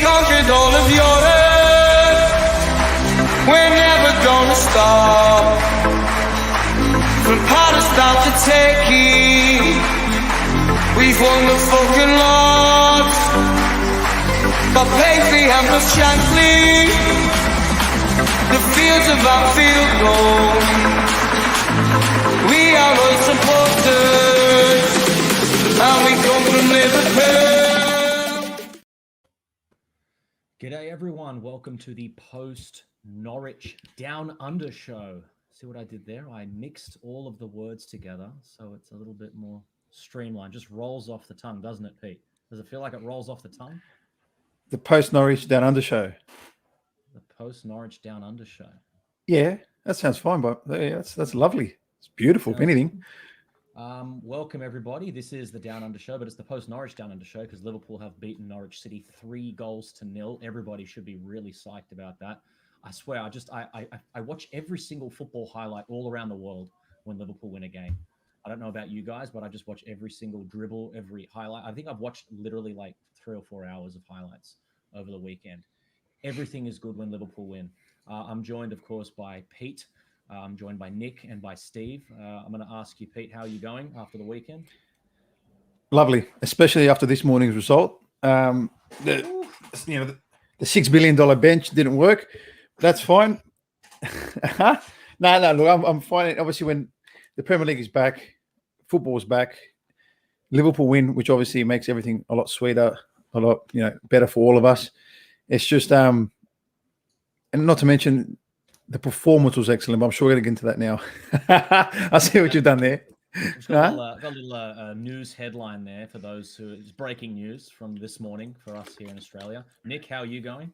conquered all of Europe. We're never gonna stop. From Palestine to Turkey, we've won the fucking lot. But Paisley and the Shankly, the fields of our field gold. We are all supporters, and we come from Liverpool. G'day everyone, welcome to the post Norwich Down Under show. See what I did there? I mixed all of the words together so it's a little bit more streamlined. Just rolls off the tongue, doesn't it, Pete? Does it feel like it rolls off the tongue? The post Norwich Down Under show. The post Norwich Down Under show. Yeah, that sounds fine, but yeah, that's lovely. It's beautiful, if anything. Welcome everybody. This is the Down Under show, but it's the post Norwich Down Under show because Liverpool have beaten Norwich City 3-0. Everybody should be really psyched about that. I swear, I watch every single football highlight all around the world when Liverpool win a game. I don't know about you guys, but I just watch every single dribble, every highlight. I think I've watched literally like 3 or 4 hours of highlights over the weekend. Everything is good when Liverpool win. I'm joined, of course, by Pete. I'm joined by Nick and by Steve. I'm going to ask you, Pete, how are you going after the weekend? Lovely, especially after this morning's result. The $6 billion bench didn't work. That's fine. No, look, I'm fine. Obviously, when the Premier League is back, football's back, Liverpool win, which obviously makes everything a lot sweeter, a lot better for all of us. It's just, and not to mention, the performance was excellent, but I'm sure we're going to get into that now. I see what you've done there. Got a little news headline there for those who it's breaking news from this morning for us here in Australia. Nick, how are you going?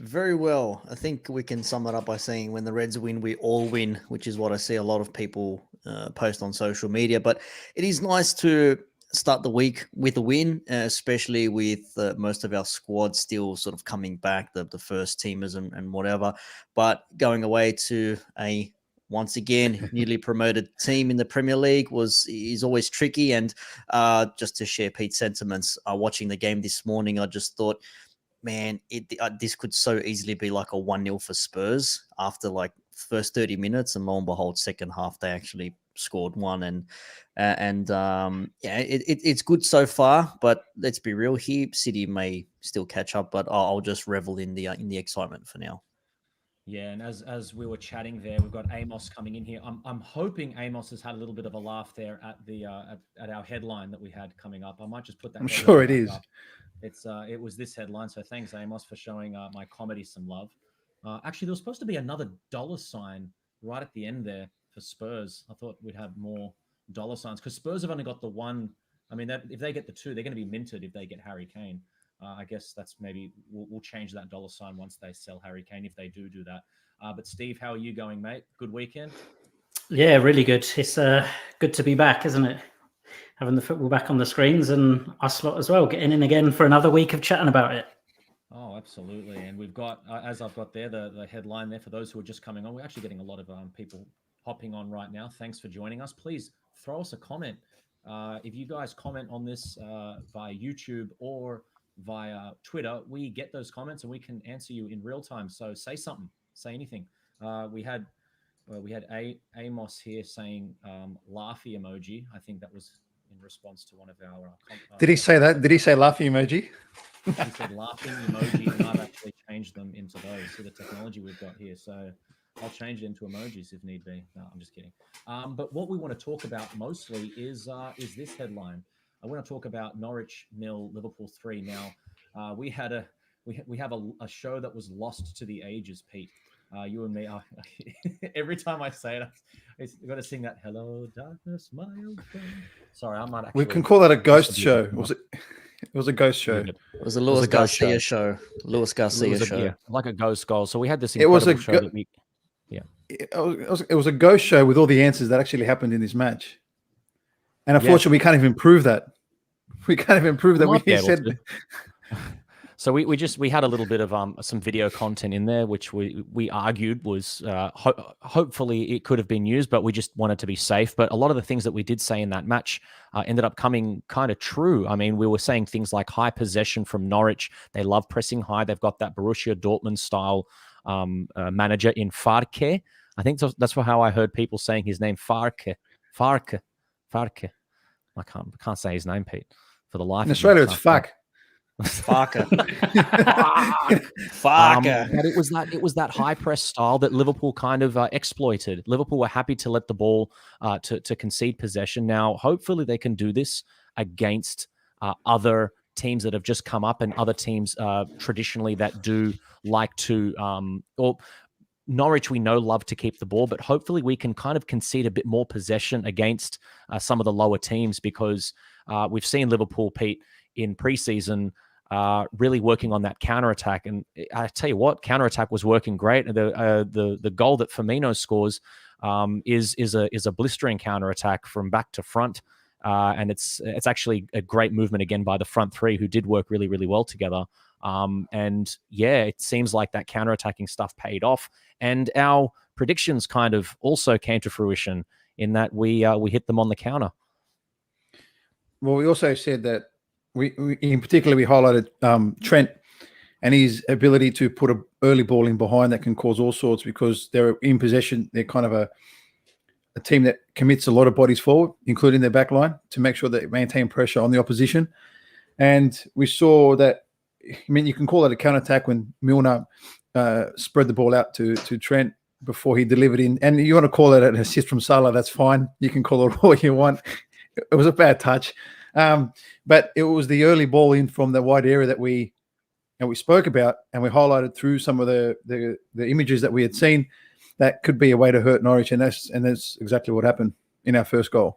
Very well. I think we can sum it up by saying when the Reds win, we all win, which is what I see a lot of people post on social media. But it is nice to start the week with a win, especially with most of our squad still sort of coming back, the first teamers and whatever. But going away to a once again newly promoted team in the Premier League is always tricky. And just to share Pete's sentiments, watching the game this morning, I just thought, man, this could so easily be like a 1-0 for Spurs after like first 30 minutes, and lo and behold, second half they actually scored one, and it's good so far. But let's be real here, City may still catch up, but I'll just revel in the excitement for now. Yeah, and as we were chatting there, we've got Amos coming in here. I'm hoping Amos has had a little bit of a laugh there at the at our headline that we had coming up. I might just put that. I'm sure it is. Up. It was this headline. So thanks, Amos, for showing my comedy some love. Actually, there was supposed to be another $sign right at the end there for Spurs. I thought we'd have more $signs because Spurs have only got the one. I mean, if they get the two, they're going to be minted if they get Harry Kane. I guess that's maybe we'll change that $sign once they sell Harry Kane if they do that. But Steve, how are you going, mate? Good weekend? Yeah, really good. It's good to be back, isn't it? Having the football back on the screens, and us lot as well, getting in again for another week of chatting about it. Oh, absolutely. And we've got, as I've got there, the headline there for those who are just coming on. We're actually getting a lot of people hopping on right now. Thanks for joining us. Please throw us a comment. If you guys comment on this via YouTube or via Twitter, we get those comments and we can answer you in real time. So say something, say anything. We had Amos here saying laughy emoji. I think that was in response to one of our. Did he say that? Did he say laughing emoji? He said laughing emoji, and I've actually changed them into those. So the technology we've got here. So I'll change it into emojis if need be. No, I'm just kidding. But what we want to talk about mostly is this headline. I want to talk about Norwich 0, Liverpool 3. Now we have a show that was lost to the ages, Pete. You and me are every time I say it, I've got to sing that "Hello, Darkness, my old friend." Sorry, I might actually. We can call that a ghost show. Was it? It was a ghost show. It was a Luis Garcia show. Luis Garcia show. Yeah, like a ghost goal. So we had this. It was a show that we. Yeah. It was a ghost show with all the answers that actually happened in this match, and unfortunately, we can't even prove that. We can't even prove that we said. So we had a little bit of some video content in there, which we argued was hopefully it could have been used, but we just wanted to be safe. But a lot of the things that we did say in that match ended up coming kind of true. I mean, we were saying things like high possession from Norwich. They love pressing high. They've got that Borussia Dortmund style manager in Farke. I think that's how I heard people saying his name, Farke. I can't say his name, Pete, for the life In of Australia, me. it's fuck. Farker. But it was that high press style that Liverpool kind of exploited. Liverpool were happy to let the ball to concede possession. Now, hopefully, they can do this against other teams that have just come up and other teams traditionally that do like to or Norwich, we know, love to keep the ball, but hopefully we can kind of concede a bit more possession against some of the lower teams, because we've seen Liverpool, Pete, in preseason really working on that counter-attack. And I tell you what, counter-attack was working great. The goal that Firmino scores is a blistering counter-attack from back to front. And it's actually a great movement again by the front three, who did work really, really well together. And yeah, it seems like that counter-attacking stuff paid off. And our predictions kind of also came to fruition in that we hit them on the counter. Well, we also said that we in particular, we highlighted Trent and his ability to put an early ball in behind that can cause all sorts, because they're in possession. They're kind of a team that commits a lot of bodies forward, including their back line, to make sure that they maintain pressure on the opposition. And we saw that, I mean, you can call it a counter-attack when Milner spread the ball out to Trent before he delivered in. And you want to call it an assist from Salah, that's fine. You can call it all you want. It was a bad touch. But it was the early ball in from the wide area that we spoke about, and we highlighted through some of the images that we had seen that could be a way to hurt Norwich, and that's exactly what happened in our first goal.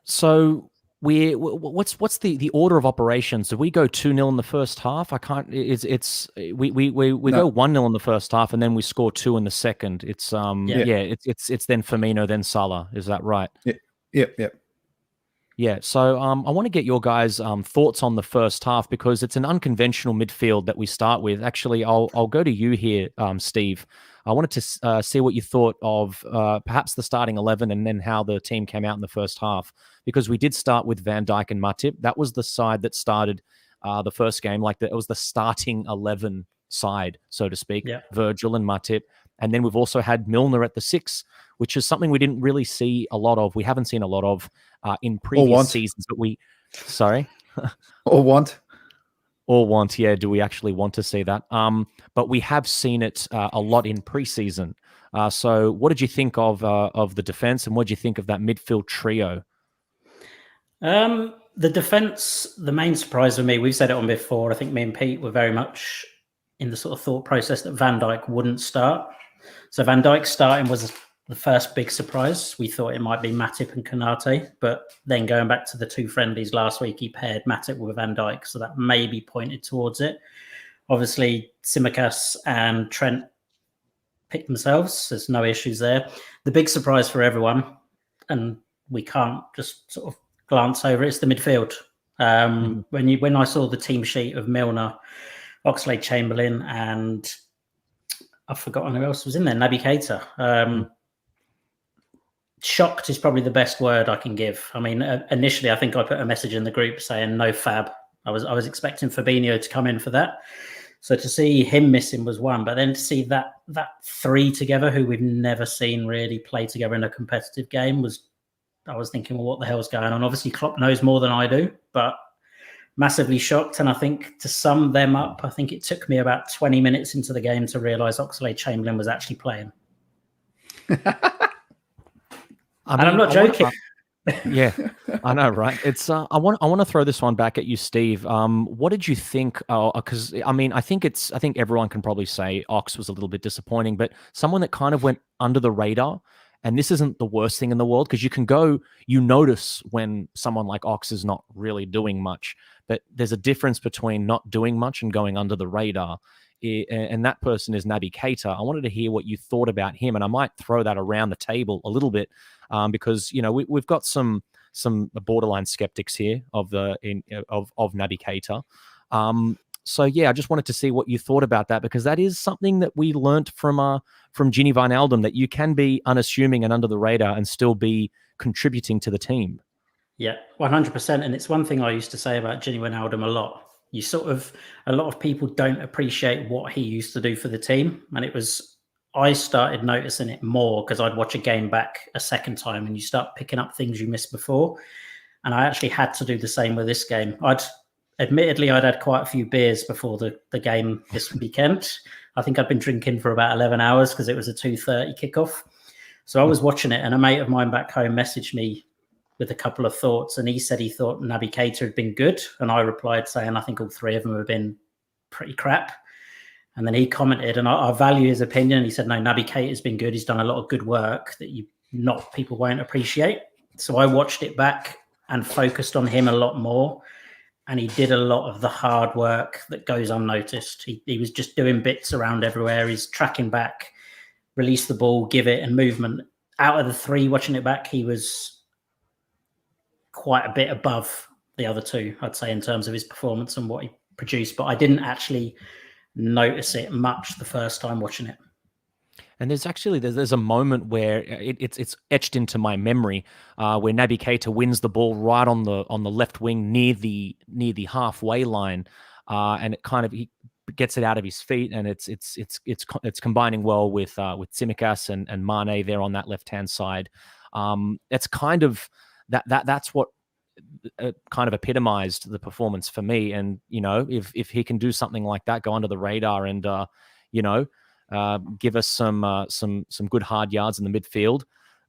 So what's the order of operations? Did we go 2-0 in the first half? I can't. We go 1-0 in the first half, and then we score 2 in the second. It's it's then Firmino, then Salah. Is that right? Yeah. Yeah, so I want to get your guys' thoughts on the first half, because it's an unconventional midfield that we start with. Actually, I'll go to you here, Steve. I wanted to see what you thought of perhaps the starting 11 and then how the team came out in the first half, because we did start with Van Dijk and Matip. That was the side that started the first game, it was the starting 11 side, so to speak, Virgil and Matip. And then we've also had Milner at the 6, which is something we didn't really see a lot of. We haven't seen a lot of in previous seasons. But Or want. Yeah, do we actually want to see that? But we have seen it a lot in preseason. So what did you think of the defense, and what did you think of that midfield trio? The defense, the main surprise for me, we've said it on before, I think me and Pete were very much in the sort of thought process that Van Dijk wouldn't start. So Van Dijk starting was the first big surprise. We thought it might be Matip and Konate, but then going back to the 2 friendlies last week, he paired Matip with Van Dijk, so that maybe pointed towards it. Obviously, Tsimikas and Trent picked themselves. There's no issues there. The big surprise for everyone, and we can't just sort of glance over it, it's the midfield. When I saw the team sheet of Milner, Oxlade-Chamberlain, and I've forgotten who else was in there, Naby Keita. Shocked is probably the best word I can give. I mean, initially, I think I put a message in the group saying no Fab. I was expecting Fabinho to come in for that. So to see him missing was one, but then to see that 3 together, who we've never seen really play together in a competitive game, I was thinking, well, what the hell's going on? Obviously, Klopp knows more than I do, but massively shocked. And I think to sum them up, I think it took me about 20 minutes into the game to realise Oxlade-Chamberlain was actually playing. I'm not joking. Yeah, I know, right? It's I want to throw this one back at you, Steve. What did you think? Because I mean, I think everyone can probably say Ox was a little bit disappointing, but someone that kind of went under the radar. And this isn't the worst thing in the world, because you notice when someone like Ox is not really doing much, but there's a difference between not doing much and going under the radar. And that person is Naby Keita. I wanted to hear what you thought about him, and I might throw that around the table a little bit, because we've got some borderline skeptics here of Naby Keita. So yeah, I just wanted to see what you thought about that, because that is something that we learnt from Ginny Wijnaldum, that you can be unassuming and under the radar and still be contributing to the team. Yeah, 100%. And it's one thing I used to say about Ginny Wijnaldum a lot. A lot of people don't appreciate what he used to do for the team. And I started noticing it more because I'd watch a game back a second time and you start picking up things you missed before. And I actually had to do the same with this game. Admittedly, I'd had quite a few beers before the game this weekend. I think I'd been drinking for about 11 hours because it was a 2:30 kickoff. So I was watching it, and a mate of mine back home messaged me with a couple of thoughts, and he said he thought Naby Keita had been good, and I replied saying I think all three of them have been pretty crap. And then he commented, and I value his opinion, and he said, no, Naby Keita has been good. He's done a lot of good work that people won't appreciate. So I watched it back and focused on him a lot more, and he did a lot of the hard work that goes unnoticed. He was just doing bits around everywhere. He's tracking back, release the ball, give it, and movement. Out of the three, watching it back, he was quite a bit above the other two, I'd say, in terms of his performance and what he produced. But I didn't actually notice it much the first time watching it. And there's a moment where it's etched into my memory where Naby Keita wins the ball right on the left wing near the halfway line, and he gets it out of his feet, and it's combining well with Tsimikas and Mane there on that left hand side. It's kind of that's what kind of epitomized the performance for me. And if he can do something like that, go under the radar, and give us some good hard yards in the midfield,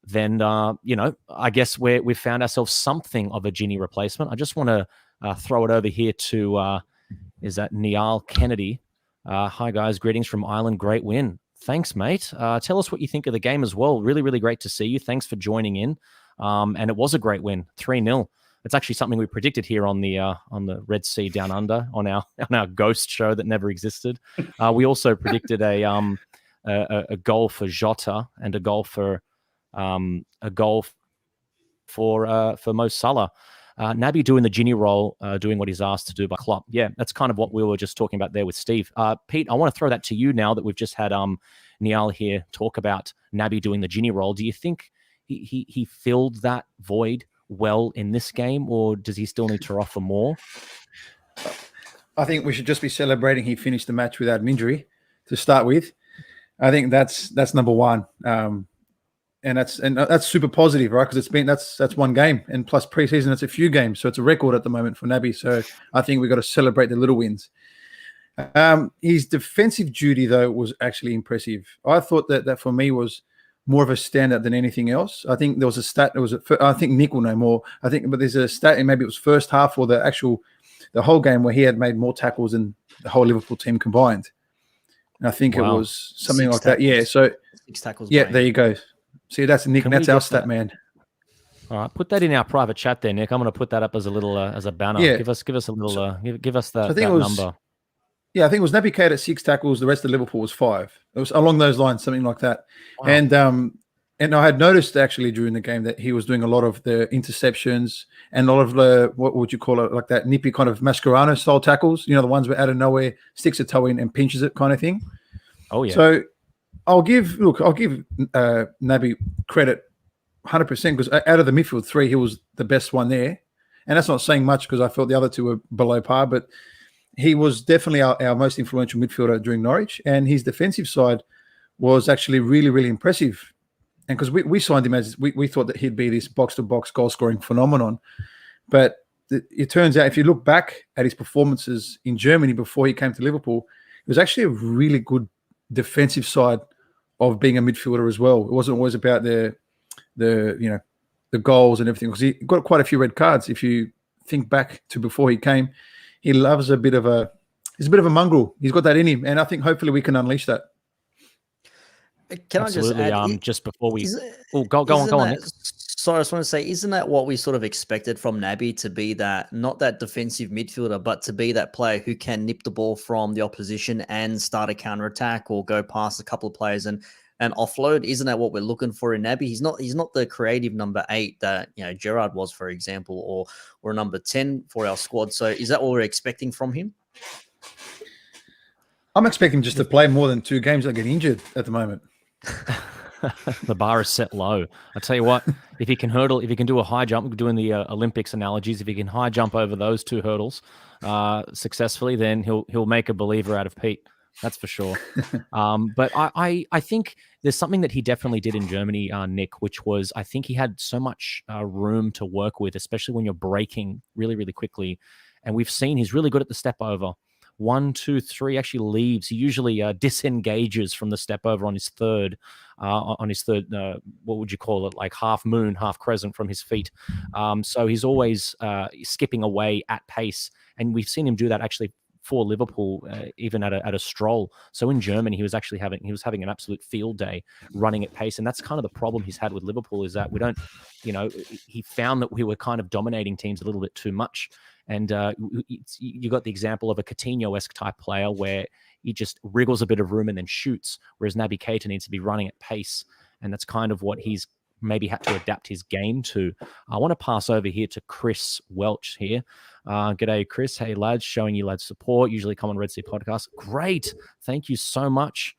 then I guess we've found ourselves something of a Ginny replacement. I just want to throw it over here to is that Niall Kennedy? Hi guys, greetings from Ireland. Great win. Thanks, mate. Tell us what you think of the game as well. Really, really great to see you. Thanks for joining in. And it was a great win, 3-0. It's actually something we predicted here on the Red Sea Down Under on our ghost show that never existed. We also predicted a goal for Jota and a goal for Mo Salah. Naby doing the Ginny role, doing what he's asked to do by Klopp. Yeah, that's kind of what we were just talking about there with Steve. Pete, I want to throw that to you now that we've just had Niall here talk about Naby doing the Ginny role. Do you think he filled that void well in this game, or does he still need to offer more? I think we should just be celebrating he finished the match without an injury to start with. I think that's number one, and that's super positive, right? Because that's one game, and plus preseason it's a few games, so it's a record at the moment for Naby. So I think we've got to celebrate the little wins. His defensive duty though was actually impressive. I thought that for me was more of a standout than anything else. I think there was a stat. I think Nick will know more. But there's a stat, and maybe it was first half or the whole game where he had made more tackles than the whole Liverpool team combined. And I think it was something like that. Yeah. So 6 tackles. Yeah, there you go. See, that's Nick. That's our stat man. All right, put that in our private chat there, Nick. I'm going to put that up as a little as a banner. Yeah. Give us a little. Give us that number. Yeah, I think it was Naby Keita at 6 tackles. The rest of Liverpool was 5. It was along those lines, something like that. Wow. And I had noticed actually during the game that he was doing a lot of the interceptions and a lot of the, what would you call it, like that nippy kind of Mascherano style tackles. The ones where out of nowhere sticks a toe in and pinches it kind of thing. Oh yeah. So I'll give Naby credit 100% because out of the midfield 3, he was the best one there. And that's not saying much because I felt the other 2 were below par, but he was definitely our most influential midfielder during Norwich, and his defensive side was actually really, really impressive. And because we signed him as we thought that he'd be this box-to-box goal-scoring phenomenon, but it turns out if you look back at his performances in Germany before he came to Liverpool, it was actually a really good defensive side of being a midfielder as well. It wasn't always about the goals and everything, because he got quite a few red cards. If you think back to before he came. He loves he's a bit of a mongrel. He's got that in him, and I think hopefully we can unleash that. Can Absolutely. I just add? Just before we go on, Nick. Sorry, I just want to say, isn't that what we sort of expected from Naby, to be that, not that defensive midfielder, but to be that player who can nip the ball from the opposition and start a counter attack or go past a couple of players and offload? Isn't that what we're looking for in Naby? He's not the creative number 8 that Gerrard was, for example, or a number 10 for our squad. So is that what we're expecting from him? I'm expecting just to play more than 2 games. I get injured at the moment. The bar is set low. I tell you what, if he can hurdle, if he can do a high jump, doing the Olympics analogies, if he can high jump over those 2 hurdles successfully, then he'll make a believer out of Pete. That's for sure. But I think there's something that he definitely did in Germany, Nick, which was I think he had so much room to work with, especially when you're breaking really, really quickly. And we've seen he's really good at the step over. 1, 2, 3 actually leaves. He usually disengages from the step over on his third, what would you call it? Like half moon, half crescent from his feet. So he's always skipping away at pace. And we've seen him do that actually for Liverpool, even at a stroll. So in Germany, he was having an absolute field day running at pace. And that's kind of the problem he's had with Liverpool, is that we don't, he found that we were kind of dominating teams a little bit too much. And you got the example of a Coutinho-esque type player where he just wriggles a bit of room and then shoots, whereas Naby Keita needs to be running at pace. And that's kind of what he's maybe had to adapt his game to. I want to pass over here to Chris Welch here. G'day, Chris. Hey, lads. Showing you lads support. Usually come on Red Sea Podcast. Great. Thank you so much.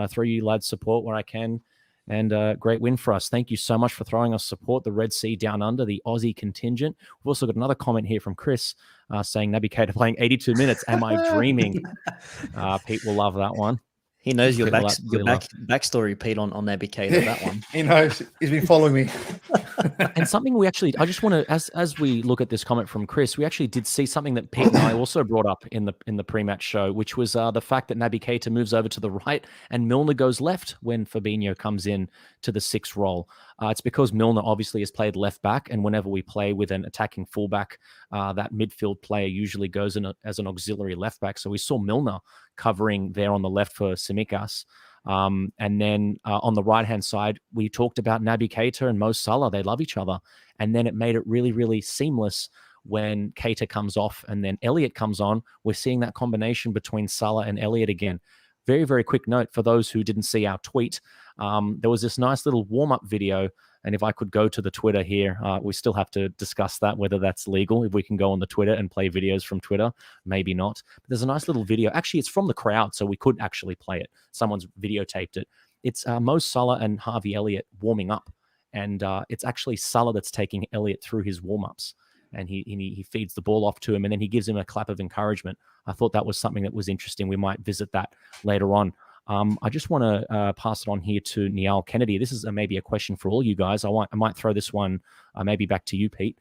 Throw you lads support where I can. And great win for us. Thank you so much for throwing us support. The Red Sea Down Under, the Aussie contingent. We've also got another comment here from Chris saying Naby Keita playing 82 minutes. Am I dreaming? Pete will love that one. He knows your backstory, Pete, on Naby Keita, that one. He knows. He's been following me. And something I just want to, as we look at this comment from Chris, we actually did see something that Pete and I also brought up in the pre-match show, which was the fact that Naby Keita moves over to the right and Milner goes left when Fabinho comes in to the 6 role. It's because Milner obviously has played left back, and whenever we play with an attacking fullback, that midfield player usually goes in as an auxiliary left back. So we saw Milner covering there on the left for Tsimikas. And then on the right-hand side, we talked about Naby Keita and Mo Salah. They love each other. And then it made it really, really seamless when Keita comes off and then Elliott comes on. We're seeing that combination between Salah and Elliott again. Very, very quick note for those who didn't see our tweet. There was this nice little warm-up video. And if I could go to the Twitter here, we still have to discuss that, whether that's legal, if we can go on the Twitter and play videos from Twitter, maybe not. But there's a nice little video. Actually, it's from the crowd, so we could actually play it. Someone's videotaped it. It's Mo Salah and Harvey Elliott warming up. And it's actually Salah that's taking Elliott through his warm-ups. And he feeds the ball off to him, and then he gives him a clap of encouragement. I thought that was something that was interesting. We might visit that later on. I just want to pass it on here to Niall Kennedy. This is maybe a question for all you guys. I might throw this one maybe back to you, Pete.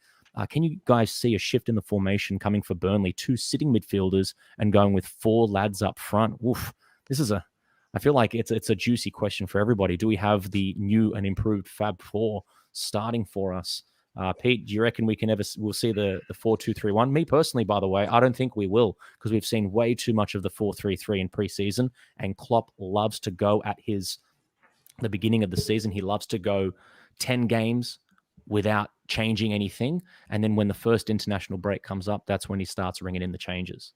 Can you guys see a shift in the formation coming for Burnley? 2 sitting midfielders and going with 4 lads up front. Oof, I feel like it's a juicy question for everybody. Do we have the new and improved Fab 4 starting for us? Pete, do you reckon we'll see the 4-2-3-1? Me personally, by the way, I don't think we will, because we've seen way too much of the 4-3-3 in preseason, and Klopp loves to go at the beginning of the season. He loves to go 10 games without changing anything, and then when the first international break comes up, that's when he starts ringing in the changes.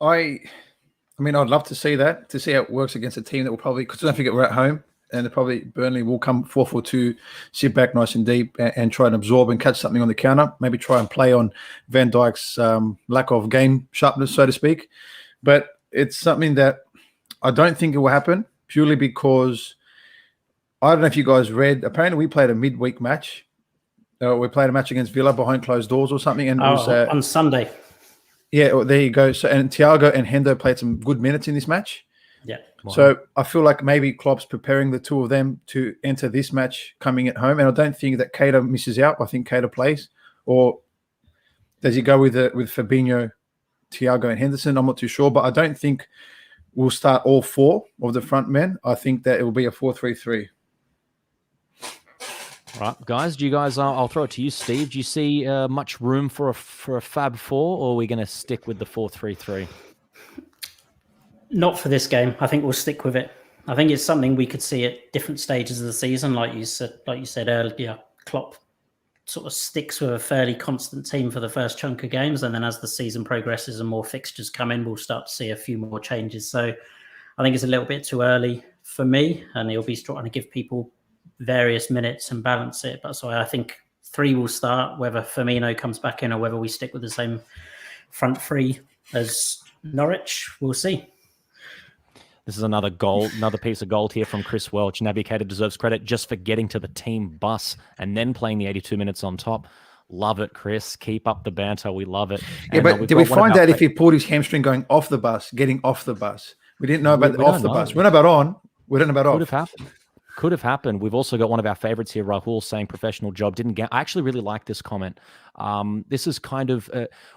I mean, I'd love to see that, to see how it works against a team that will probably, because don't forget we're at home. And probably Burnley will come 4-4-2, sit back nice and deep and try and absorb and catch something on the counter. Maybe try and play on Van Dijk's lack of game sharpness, so to speak. But it's something that I don't think it will happen, purely because I don't know if you guys read. Apparently, we played a midweek match. We played a match against Villa behind closed doors or something. And it was on Sunday. Yeah, well, there you go. So, and Thiago and Hendo played some good minutes in this match. Yeah. Wow. So I feel like maybe Klopp's preparing the 2 of them to enter this match coming at home, and I don't think that Keita misses out. I think Keita plays, or does he go with Fabinho, Thiago, and Henderson? I'm not too sure, but I don't think we'll start all 4 of the front men. I think that it will be a 4-3-3. Right, guys. Do you guys? I'll throw it to you, Steve. Do you see much room for a Fab 4, or are we going to stick with the 4-3-3? Not for this game. I think we'll stick with it. I think it's something we could see at different stages of the season. Like you said earlier, Klopp sort of sticks with a fairly constant team for the first chunk of games, and then as the season progresses and more fixtures come in, we'll start to see a few more changes. So I think it's a little bit too early for me, and he'll be trying to give people various minutes and balance it. But so I think 3 will start, whether Firmino comes back in or whether we stick with the same front three as Norwich. We'll see. This is another goal, another piece of gold here from Chris Welch. Navigator deserves credit just for getting to the team bus and then playing the 82 minutes on top. Love it, Chris. Keep up the banter. We love it. Yeah, but did we find out if he pulled his hamstring going off the bus, getting off the bus? We didn't know about the off the bus. We know about on. We don't know about off. Could have happened. Could have happened. We've also got one of our favorites here, Rahul, saying professional job. Didn't get. I actually really like this comment. This is kind of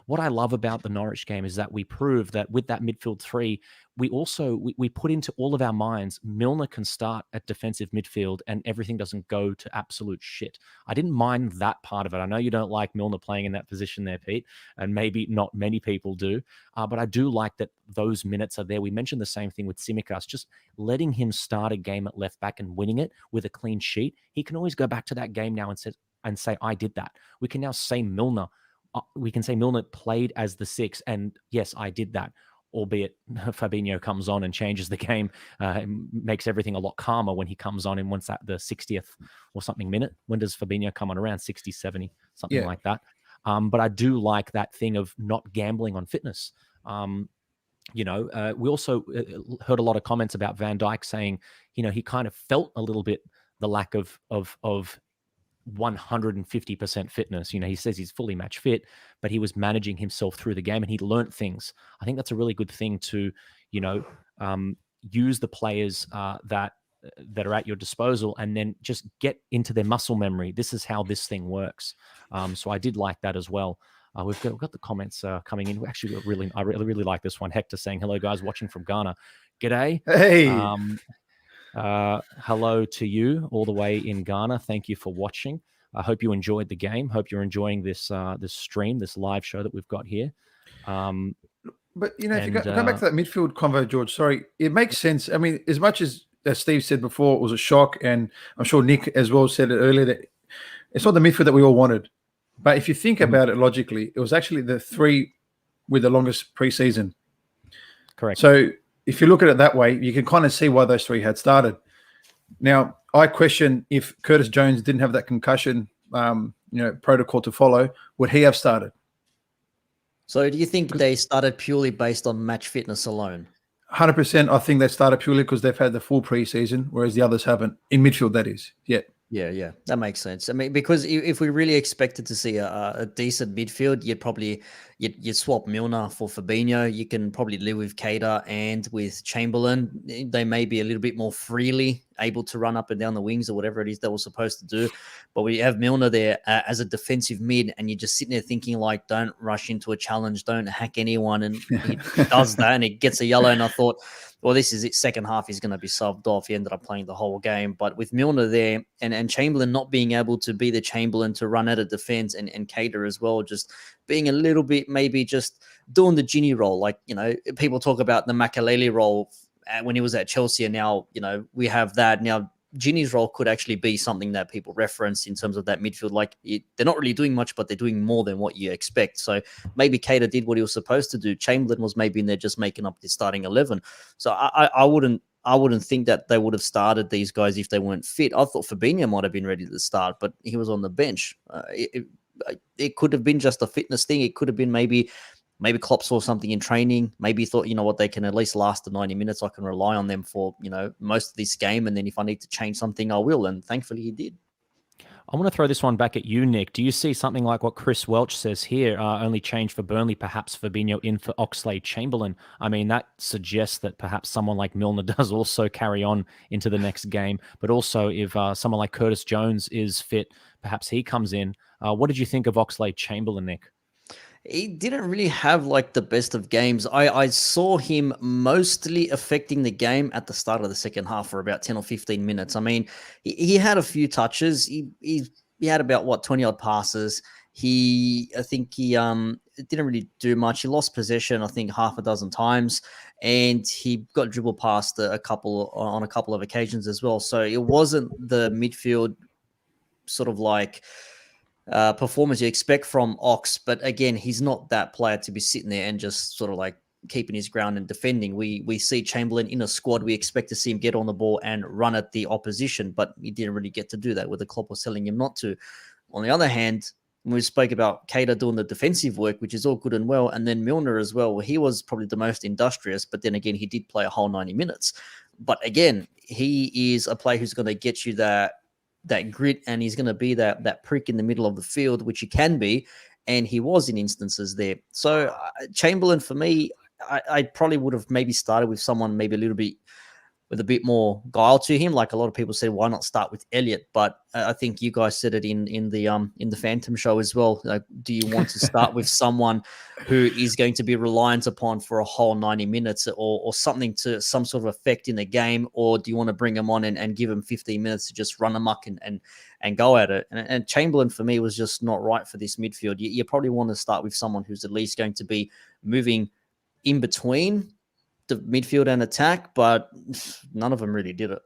what I love about the Norwich game is that we prove that with that midfield three, we also we put into all of our minds Milner can start at defensive midfield and everything doesn't go to absolute shit. I didn't mind that part of it. I know you don't like Milner playing in that position there, Pete, and maybe not many people do, but I do like that those minutes are there. We mentioned the same thing with Tsimikas, just letting him start a game at left back and winning it with a clean sheet. He can always go back to that game now and say, I did that. We can now say Milner. We can say Milner played as the six, and yes, I did that. Albeit Fabinho comes on and changes the game, makes everything a lot calmer when he comes on in once at the 60th or something minute. When does Fabinho come on? Around 60, 70, something like that. But I do like that thing of not gambling on fitness. We also heard a lot of comments about Van Dijk saying, he kind of felt a little bit the lack of 150% fitness. He says he's fully match fit, but he was managing himself through the game and he learned things. I think that's a really good thing to, use the players that are at your disposal and then just get into their muscle memory. This is how this thing works. So I did like that as well. We've got the comments coming in. Actually, I really like this one. Hector saying, hello guys, watching from Ghana. G'day. Hey. Hello to you all the way in Ghana. Thank you for watching. I hope you enjoyed the game. Hope you're enjoying this stream, this live show that we've got here. But if you go back to that midfield convo, George, sorry, it makes sense. I mean, as much as Steve said before, it was a shock, and I'm sure Nick as well said it earlier, that it's not the midfield that we all wanted. But if you think about it logically, it was actually the three with the longest preseason. Correct. So if you look at it that way, you can kind of see why those three had started. Now, I question if Curtis Jones didn't have that concussion, protocol to follow, would he have started? So do you think they started purely based on match fitness alone? 100%. I think they started purely because they've had the full preseason, whereas the others haven't. In midfield, that is. Yeah. Yeah, that makes sense. I mean, because if we really expected to see a decent midfield, you'd swap Milner for Fabinho. You can probably live with Keita and with Chamberlain. They may be a little bit more freely able to run up and down the wings or whatever it is they were supposed to do. But we have Milner there as a defensive mid, and you're just sitting there thinking, like, don't rush into a challenge, don't hack anyone. And he does that, and he gets a yellow. And I thought, well, this is it. Second half, he's going to be subbed off. He ended up playing the whole game. But with Milner there and Chamberlain not being able to be the Chamberlain to run out of defense and Keita as well, just being a little bit maybe just doing the Ginny role. Like, people talk about the Makelele role when he was at Chelsea, and now, we have that. Now, Ginny's role could actually be something that people reference in terms of that midfield. Like, they're not really doing much, but they're doing more than what you expect. So maybe Keita did what he was supposed to do. Chamberlain was maybe in there just making up the starting 11. So I wouldn't think that they would have started these guys if they weren't fit. I thought Fabinho might have been ready to start, but he was on the bench. It could have been just a fitness thing. It could have been maybe Klopp saw something in training. Maybe he thought, they can at least last the 90 minutes. I can rely on them for, most of this game. And then if I need to change something, I will. And thankfully he did. I want to throw this one back at you, Nick. Do you see something like what Chris Welch says here? Only change for Burnley, perhaps Fabinho in for Oxlade-Chamberlain. I mean, that suggests that perhaps someone like Milner does also carry on into the next game. But also if someone like Curtis Jones is fit, perhaps he comes in. What did you think of Oxlade-Chamberlain, Nick? He didn't really have like the best of games. I saw him mostly affecting the game at the start of the second half for about 10 or 15 minutes. I mean, he had a few touches. He had about 20 odd passes. I think he didn't really do much. He lost possession, I think, half a dozen times, and he got dribbled past on a couple of occasions as well. So it wasn't the midfield sort of like performance you expect from Ox, but again, he's not that player to be sitting there and just sort of like keeping his ground and defending. We see Chamberlain in a squad. We expect to see him get on the ball and run at the opposition, but he didn't really get to do that with the Klopp was telling him not to. On the other hand, We spoke about Cater doing the defensive work, which is all good and well, and then Milner as well. He was probably the most industrious, but then again, he did play a whole 90 minutes. But again, he is a player who's going to get you that grit, and he's going to be that prick in the middle of the field, which he can be, and he was in instances there. So Chamberlain, for me, I probably would have maybe started with someone maybe a little bit with a bit more guile to him. Like a lot of people said, why not start with Elliott? But I think you guys said it in the Phantom show as well. Like, do you want to start with someone who is going to be reliant upon for a whole 90 minutes or something to some sort of effect in the game? Or do you want to bring him on and give him 15 minutes to just run amok and go at it? And Chamberlain, for me, was just not right for this midfield. You probably want to start with someone who's at least going to be moving in between the midfield and attack, but none of them really did it.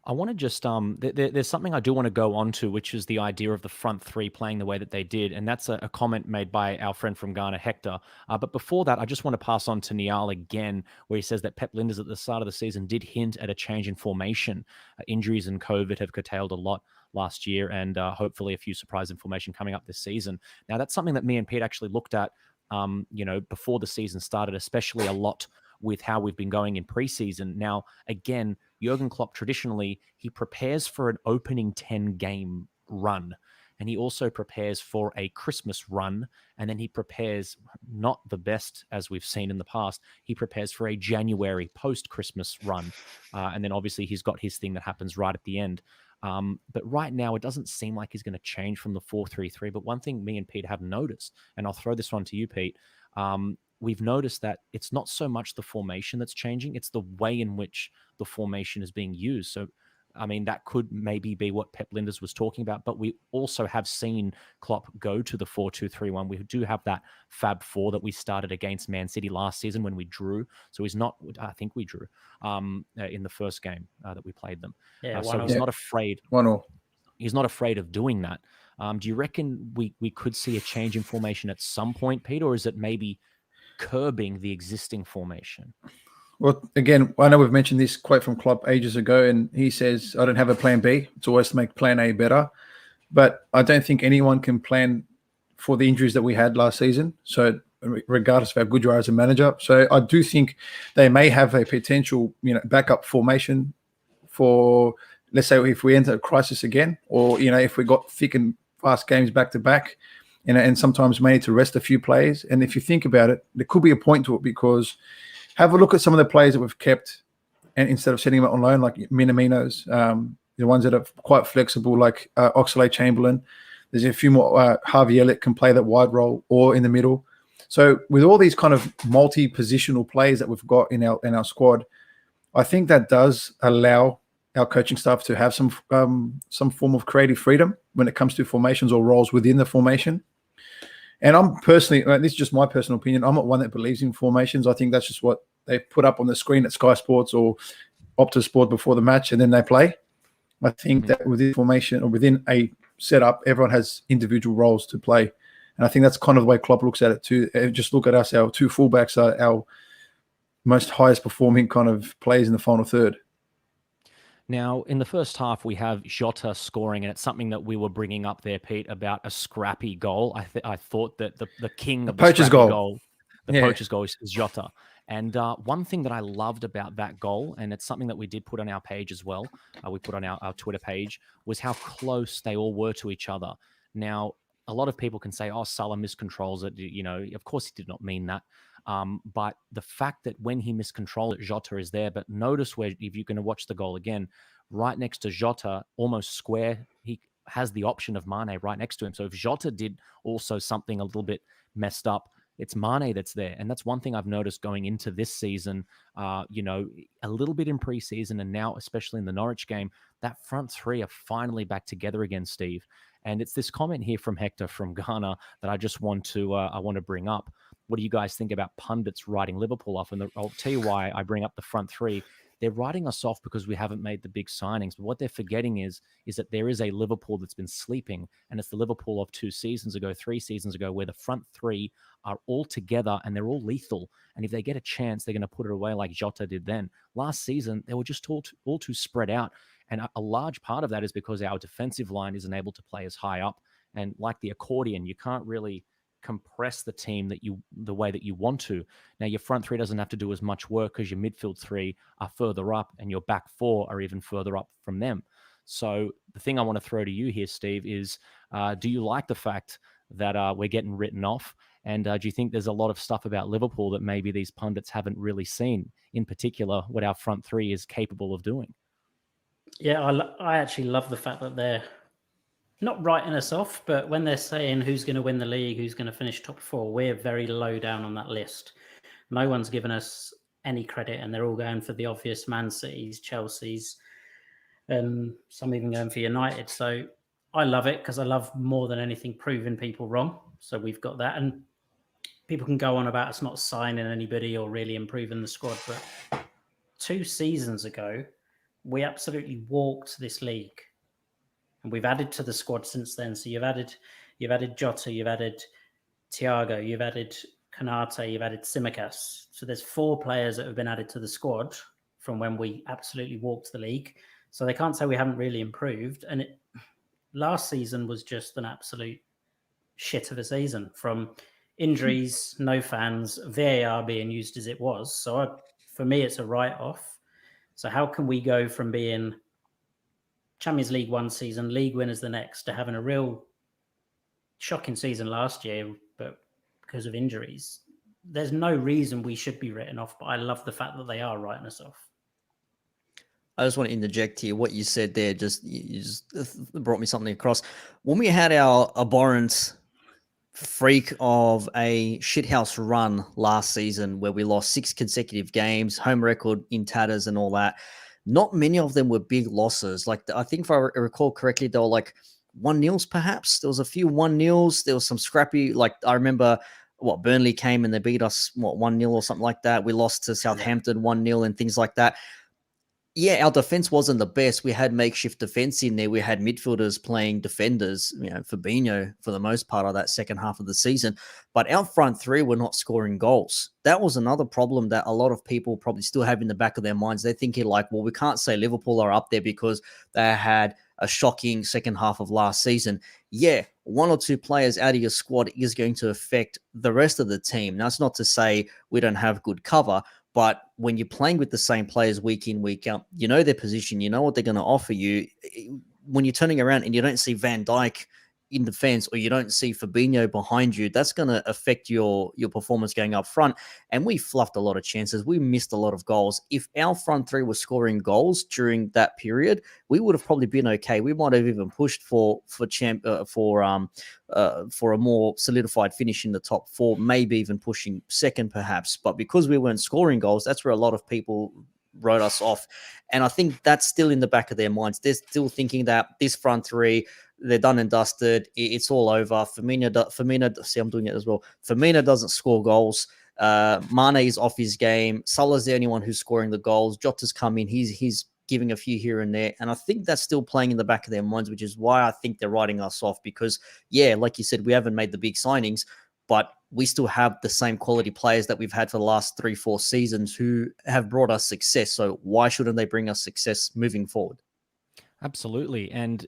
I want to just there's something I do want to go on to, which is the idea of the front three playing the way that they did, and that's a comment made by our friend from Ghana, Hector. But before that, I just want to pass on to Niall again, where he says that Pep Linders at the start of the season did hint at a change in formation. Injuries and COVID have curtailed a lot last year, and hopefully a few surprise in formation coming up this season. Now, that's something that me and Pete actually looked at before the season started, especially a lot with how we've been going in preseason. Now, again, Jurgen Klopp, traditionally, he prepares for an opening 10 game run. And he also prepares for a Christmas run. And then he prepares, not the best as we've seen in the past, he prepares for a January post-Christmas run. And then obviously he's got his thing that happens right at the end. But right now, it doesn't seem like he's going to change from the 4-3-3. But one thing me and Pete have noticed, and I'll throw this one to you, Pete, we've noticed that it's not so much the formation that's changing, it's the way in which the formation is being used. So, I mean, that could maybe be what Pep Linders was talking about, but we also have seen Klopp go to the 4-2-3-1. We do have that Fab Four that we started against Man City last season when we drew. So he's not, I think we drew in the first game that we played them. Yeah, so he's not afraid. 1-1. He's not afraid of doing that. Do you reckon we could see a change in formation at some point, Pete, or is it maybe curbing the existing formation? Well, again, I know we've mentioned this quote from Klopp ages ago, and he says, I don't have a plan B. It's always to make plan A better. But I don't think anyone can plan for the injuries that we had last season. So regardless of how good you are as a manager. So I do think they may have a potential, backup formation for, let's say, if we enter a crisis again, or, if we got thick and fast games back to back, and sometimes may need to rest a few players. And if you think about it, there could be a point to it, because have a look at some of the players that we've kept, and instead of sending them on loan, like Minamino's, the ones that are quite flexible, like Oxlade-Chamberlain. There's a few more. Harvey Elliott can play that wide role or in the middle. So with all these kind of multi-positional players that we've got in our squad, I think that does allow our coaching staff to have some form of creative freedom when it comes to formations or roles within the formation. And I'm personally, this is just my personal opinion, I'm not one that believes in formations. I think that's just what they put up on the screen at Sky Sports or Optus Sport before the match, and then they play. I think that within formation or within a setup, everyone has individual roles to play. And I think that's kind of the way Klopp looks at it too. Just look at us, our two fullbacks are our most highest performing kind of players in the final third. Now, in the first half, we have Jota scoring, and it's something that we were bringing up there, Pete, about a scrappy goal. I thought that the king of the poacher's scrappy goal. Poacher's goal is Jota. And one thing that I loved about that goal, and it's something that we did put on our page as well, we put on our Twitter page, was how close they all were to each other. Now, a lot of people can say, oh, Salah miscontrols it. Of course he did not mean that. But the fact that when he miscontrols it, Jota is there. But notice where, if you're going to watch the goal again, right next to Jota, almost square, he has the option of Mane right next to him. So if Jota did also something a little bit messed up, it's Mane that's there. And that's one thing I've noticed going into this season, a little bit in preseason, and now especially in the Norwich game, that front three are finally back together again, Steve. And it's this comment here from Hector from Ghana that I just want to bring up. What do you guys think about pundits writing Liverpool off? And I'll tell you why I bring up the front three. They're writing us off because we haven't made the big signings. But what they're forgetting is that there is a Liverpool that's been sleeping, and it's the Liverpool of 3 seasons ago, where the front three are all together and they're all lethal. And if they get a chance, they're going to put it away like Jota did then. Last season, they were just all too spread out. And a large part of that is because our defensive line isn't able to play as high up. And like the accordion, you can't really compress the team the way that you want to. Now your front three doesn't have to do as much work because your midfield three are further up and your back four are even further up from them. So the thing I want to throw to you here, Steve, is do you like the fact that we're getting written off? And do you think there's a lot of stuff about Liverpool that maybe these pundits haven't really seen, in particular what our front three is capable of doing? Yeah, I actually love the fact that they're not writing us off, but when they're saying who's going to win the league, who's going to finish top four, we're very low down on that list. No one's given us any credit, and they're all going for the obvious: Man City's, Chelsea's, and some even going for United. So I love it because I love more than anything proving people wrong. So we've got that, and people can go on about us not signing anybody or really improving the squad, but 2 seasons ago, we absolutely walked this league. And we've added to the squad since then. So you've added Jota, you've added Thiago, you've added Konate, you've added Tsimikas. So there's 4 players that have been added to the squad from when we absolutely walked the league. So they can't say we haven't really improved. And last season was just an absolute shit of a season, from injuries, no fans, VAR being used as it was. So for me, it's a write-off. So how can we go from being Champions League one season, league winners the next, to having a real shocking season last year, but because of injuries? There's no reason we should be written off, but I love the fact that they are writing us off. I just want to interject here. What you said there, you just brought me something across. When we had our abhorrent freak of a shithouse run last season where we lost 6 consecutive games, home record in tatters and all that, not many of them were big losses. Like, I think if I recall correctly, they were like 1-0s perhaps. There was a few 1-0s. There was some scrappy, like I remember Burnley came and they beat us 1-0 or something like that. We lost to Southampton 1-0 and things like that. Yeah, our defense wasn't the best. We had makeshift defense in there. We had midfielders playing defenders, Fabinho for the most part of that second half of the season. But our front three were not scoring goals. That was another problem that a lot of people probably still have in the back of their minds. They're thinking like, well, we can't say Liverpool are up there because they had a shocking second half of last season. Yeah, 1 or 2 players out of your squad is going to affect the rest of the team. Now, it's not to say we don't have good cover, but when you're playing with the same players week in, week out, you know their position, you know what they're going to offer you. When you're turning around and you don't see Van Dijk in defense or you don't see Fabinho behind you, that's going to affect your performance going up front. And we fluffed a lot of chances. We missed a lot of goals. If our front three were scoring goals during that period, we would have probably been okay. We might have even pushed for a more solidified finish in the top 4, maybe even pushing second perhaps. But because we weren't scoring goals, that's where a lot of people wrote us off. And I think that's still in the back of their minds. They're still thinking that this front three, they're done and dusted. It's all over. Firmino, see, I'm doing it as well. Firmino doesn't score goals. Mane is off his game. Salah's the only one who's scoring the goals. Jota's come in. He's giving a few here and there. And I think that's still playing in the back of their minds, which is why I think they're writing us off. Because, yeah, like you said, we haven't made the big signings, but we still have the same quality players that we've had for the last 3-4 seasons who have brought us success. So why shouldn't they bring us success moving forward? Absolutely. And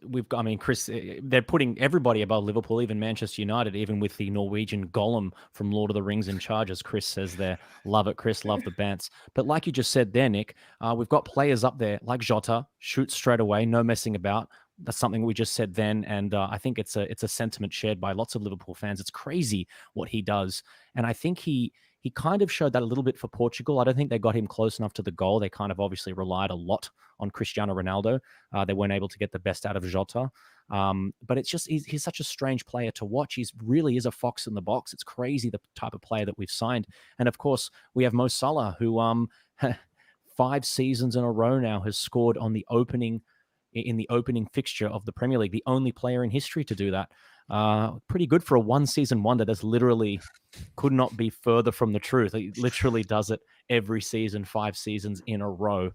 Chris, they're putting everybody above Liverpool, even Manchester United, even with the Norwegian golem from Lord of the Rings in charge, as Chris says there. Love it, Chris. Love the bants. But like you just said there, Nick, we've got players up there like Jota, shoot straight away, no messing about. That's something we just said then. And I think it's a sentiment shared by lots of Liverpool fans. It's crazy what he does. And I think he kind of showed that a little bit for Portugal. I don't think they got him close enough to the goal. They kind of obviously relied a lot on Cristiano Ronaldo. They weren't able to get the best out of Jota. But it's just, he's such a strange player to watch. He really is a fox in the box. It's crazy the type of player that we've signed. And of course, we have Mo Salah, who 5 seasons in a row now has scored in the opening fixture of the Premier League, the only player in history to do that. Pretty good for a 1-season wonder. That's literally could not be further from the truth. He literally does it every season, 5 seasons in a row.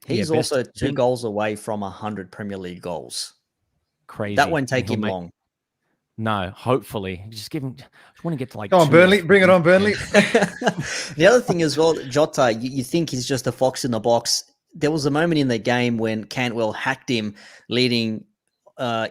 He's also 2 goals away from 100 Premier League goals. Crazy. That won't take him long. No, hopefully. Just want to get to like. Go on, Burnley. Bring it on, Burnley. The other thing as well, Jota, you think he's just a fox in the box. There was a moment in the game when Cantwell hacked him, leading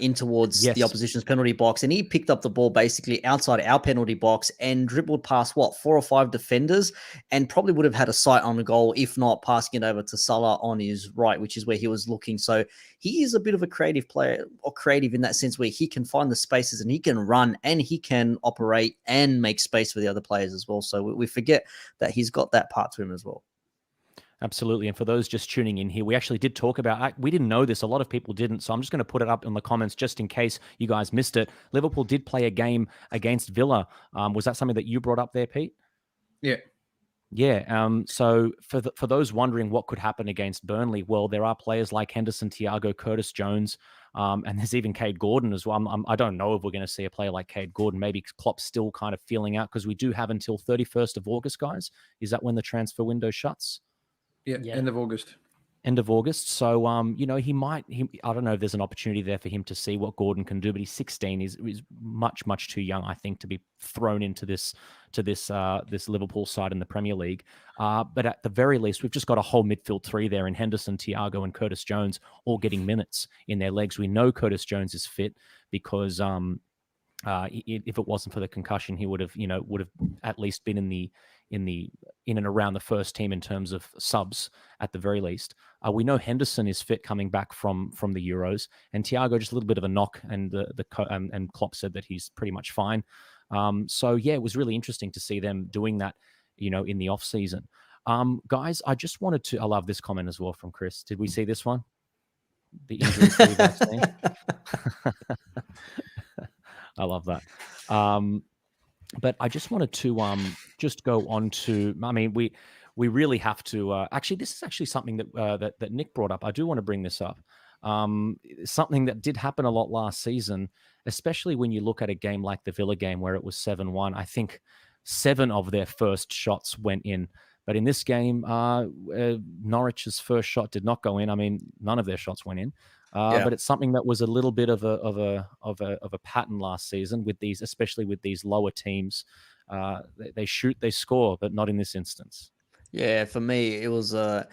in towards the Yes. opposition's penalty box, and he picked up the ball basically outside our penalty box and dribbled past 4 or 5 defenders, and probably would have had a sight on the goal if not passing it over to Salah on his right, which is where he was looking. So he is a bit of a creative player, or creative in that sense, where he can find the spaces and he can run and he can operate and make space for the other players as well. So we forget that he's got that part to him as well. Absolutely. And for those just tuning in here, we actually did talk about, we didn't know this. A lot of people didn't. So I'm just going to put it up in the comments just in case you guys missed it. Liverpool did play a game against Villa. Was that something that you brought up there, Pete? Yeah. Yeah. So for those wondering what could happen against Burnley, well, there are players like Henderson, Thiago, Curtis Jones, and there's even Cade Gordon as well. I don't know if we're going to see a player like Cade Gordon. Maybe Klopp's still kind of feeling out, because we do have until 31st of August, guys. Is that when the transfer window shuts? Yeah, end of August. End of August. So, I don't know if there's an opportunity there for him to see what Gordon can do, but he's 16. He's much, much too young, I think, to be thrown into this Liverpool side in the Premier League. But at the very least, we've just got a whole midfield three there in Henderson, Thiago, and Curtis Jones, all getting minutes in their legs. We know Curtis Jones is fit because if it wasn't for the concussion, he would have at least been in and around the first team in terms of subs at the very least. We know Henderson is fit coming back from the Euros, and Thiago just a little bit of a knock, and and Klopp said that he's pretty much fine. So yeah, it was really interesting to see them doing that, in the off season. Guys, I just wanted to. I love this comment as well from Chris. Did we see this one? The injury-free vaccine. I love that. But I just wanted to just go on to. I mean, we really have to. Actually, this is actually something that Nick brought up. I do want to bring this up. Something that did happen a lot last season, especially when you look at a game like the Villa game where it was 7-1. I think 7 of their first shots went in. But in this game, Norwich's first shot did not go in. I mean, none of their shots went in. But it's something that was a little bit of a pattern last season with these, especially with these lower teams. They shoot, they score, but not in this instance. Yeah, for me, it was a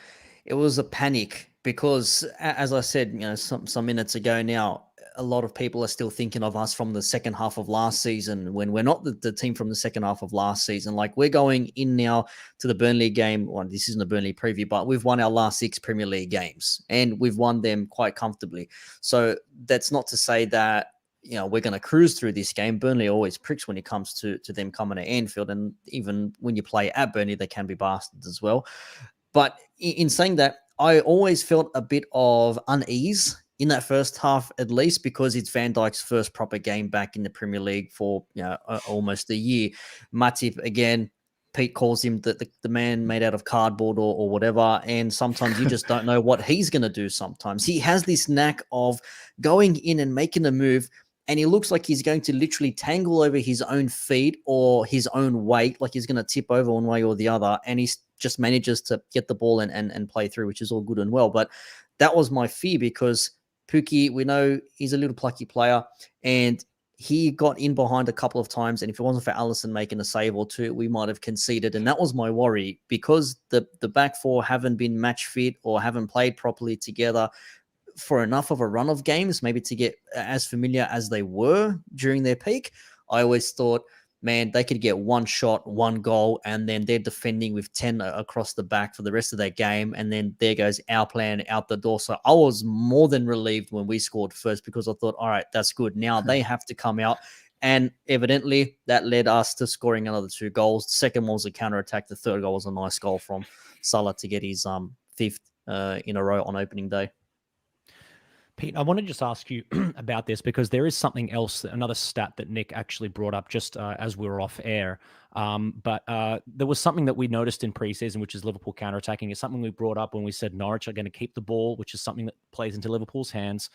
panic because, as I said, some minutes ago now, a lot of people are still thinking of us from the second half of last season when we're not the team from the second half of last season. Like, we're going in now to the Burnley game. Well, this isn't a Burnley preview, but we've won our last 6 Premier League games and we've won them quite comfortably. So that's not to say that, we're going to cruise through this game. Burnley always pricks when it comes to them coming to Anfield. And even when you play at Burnley, they can be bastards as well. But in saying that, I always felt a bit of unease in that first half, at least, because it's Van Dijk's first proper game back in the Premier League for almost a year. Matip, again, Pete calls him the man made out of cardboard or whatever, and sometimes you just don't know what he's going to do sometimes. He has this knack of going in and making a move, and he looks like he's going to literally tangle over his own feet or his own weight, like he's going to tip over one way or the other, and he just manages to get the ball and play through, which is all good and well. But that was my fear because Pukki, we know he's a little plucky player, and he got in behind a couple of times, and if it wasn't for Alisson making a save or two, we might have conceded, and that was my worry because the back four haven't been match fit or haven't played properly together for enough of a run of games, maybe to get as familiar as they were during their peak. I always thought, man, they could get one shot, one goal, and then they're defending with 10 across the back for the rest of their game. And then there goes our plan out the door. So I was more than relieved when we scored first because I thought, all right, that's good. Now they have to come out. And evidently that led us to scoring another 2 goals. The second one was a counter-attack. The third goal was a nice goal from Salah to get his 5th in a row on opening day. Pete, I want to just ask you about this because there is something else, another stat that Nick actually brought up just as we were off air. But there was something that we noticed in preseason, which is Liverpool counterattacking. It's something we brought up when we said Norwich are going to keep the ball, which is something that plays into Liverpool's hands.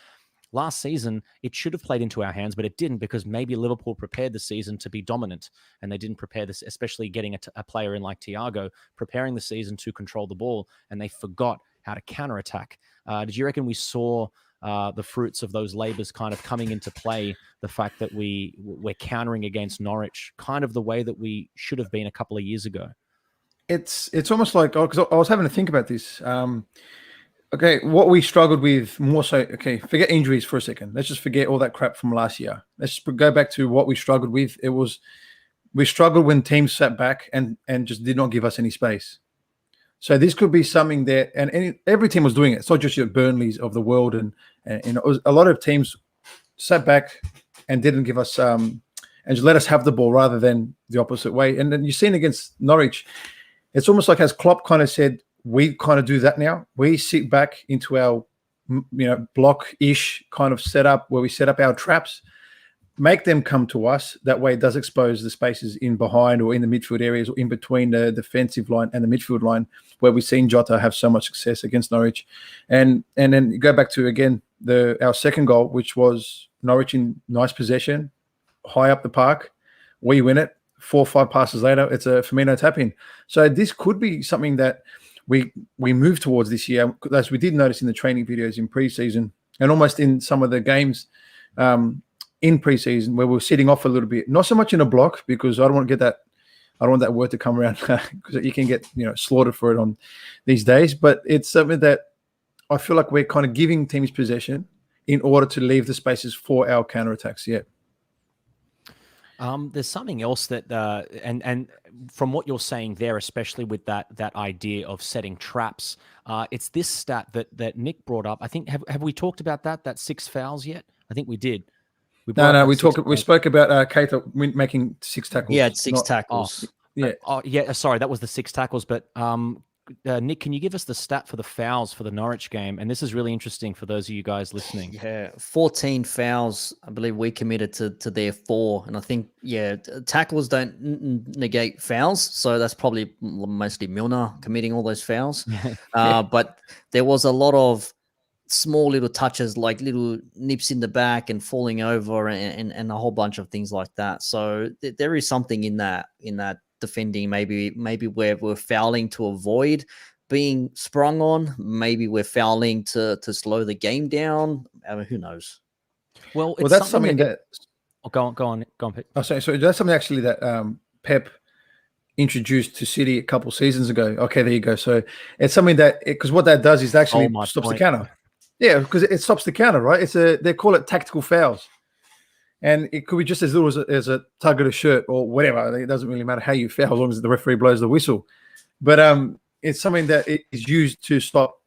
Last season, it should have played into our hands, but it didn't because maybe Liverpool prepared the season to be dominant, and they didn't prepare this, especially getting a player in like Thiago, preparing the season to control the ball, and they forgot how to counterattack. Did you reckon we saw the fruits of those labors kind of coming into play, the fact that we're countering against Norwich kind of the way that we should have been a couple of years ago? It's almost like, because I was having to think about this. Okay, what we struggled with more so. Okay, forget injuries for a second. Let's just forget all that crap from last year. Let's just go back to what we struggled with. It was we struggled when teams sat back and just did not give us any space. So this could be something that, and every team was doing it. It's not just your Burnleys of the world, and it was, a lot of teams sat back and didn't give us and just let us have the ball rather than the opposite way. And then you've seen against Norwich, it's almost like as Klopp kind of said, we kind of do that now. We sit back into our block-ish kind of setup where we set up our traps, make them come to us. That way it does expose the spaces in behind or in the midfield areas or in between the defensive line and the midfield line, where we've seen Jota have so much success against Norwich. And then you go back to, again, our second goal, which was Norwich in nice possession, high up the park. We win it. 4 or 5 passes later, it's a Firmino tap-in. So this could be something that we move towards this year, as we did notice in the training videos in preseason and almost in some of the games in preseason, where we're sitting off a little bit, not so much in a block, because I don't want that word to come around because you can get slaughtered for it on these days. But it's something that I feel like we're kind of giving teams possession in order to leave the spaces for our counterattacks. Yeah. There's something else that, and from what you're saying there, especially with that idea of setting traps, it's this stat that Nick brought up. I think have we talked about that 6 fouls yet? I think we did. We spoke about Keita making 6 tackles. Yeah, 6 tackles. Sorry, that was the 6 tackles. But Nick, can you give us the stat for the fouls for the Norwich game? And this is really interesting for those of you guys listening. Yeah, 14 fouls, I believe we committed to their 4. And I think, tackles don't negate fouls. So that's probably mostly Milner committing all those fouls. But there was a lot of small little touches, like little nips in the back and falling over and a whole bunch of things like that. So there is something in that defending, maybe where we're fouling to avoid being sprung on. Maybe we're fouling to slow the game down. I mean, who knows? Well, that's something that go on, Pete. Oh, sorry. So that's something actually that Pep introduced to City a couple seasons ago. Okay, there you go. So it's something that, because what that does is actually stops the counter. Yeah, because it stops the counter, right? They call it tactical fouls. And it could be just as little as a tug of the shirt or whatever. It doesn't really matter how you foul, as long as the referee blows the whistle. But it's something that is used to stop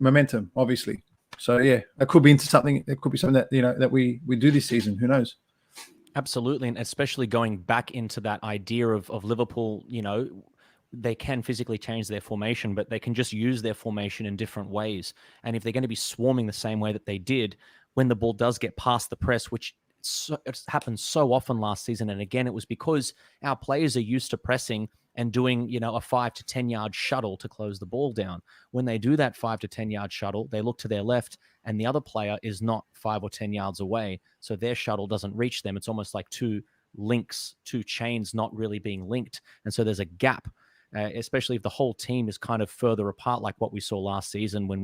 momentum, obviously. So yeah, it could be into something. It could be something that that we do this season. Who knows? Absolutely, and especially going back into that idea of Liverpool. They can physically change their formation, but they can just use their formation in different ways. And if they're going to be swarming the same way that they did, when the ball does get past the press, which it's happened so often last season, and again, it was because our players are used to pressing and doing, a 5 to 10 yard shuttle to close the ball down. When they do that 5 to 10 yard shuttle, they look to their left and the other player is not 5 or 10 yards away. So their shuttle doesn't reach them. It's almost like 2 chains not really being linked. And so there's a gap, especially if the whole team is kind of further apart, like what we saw last season when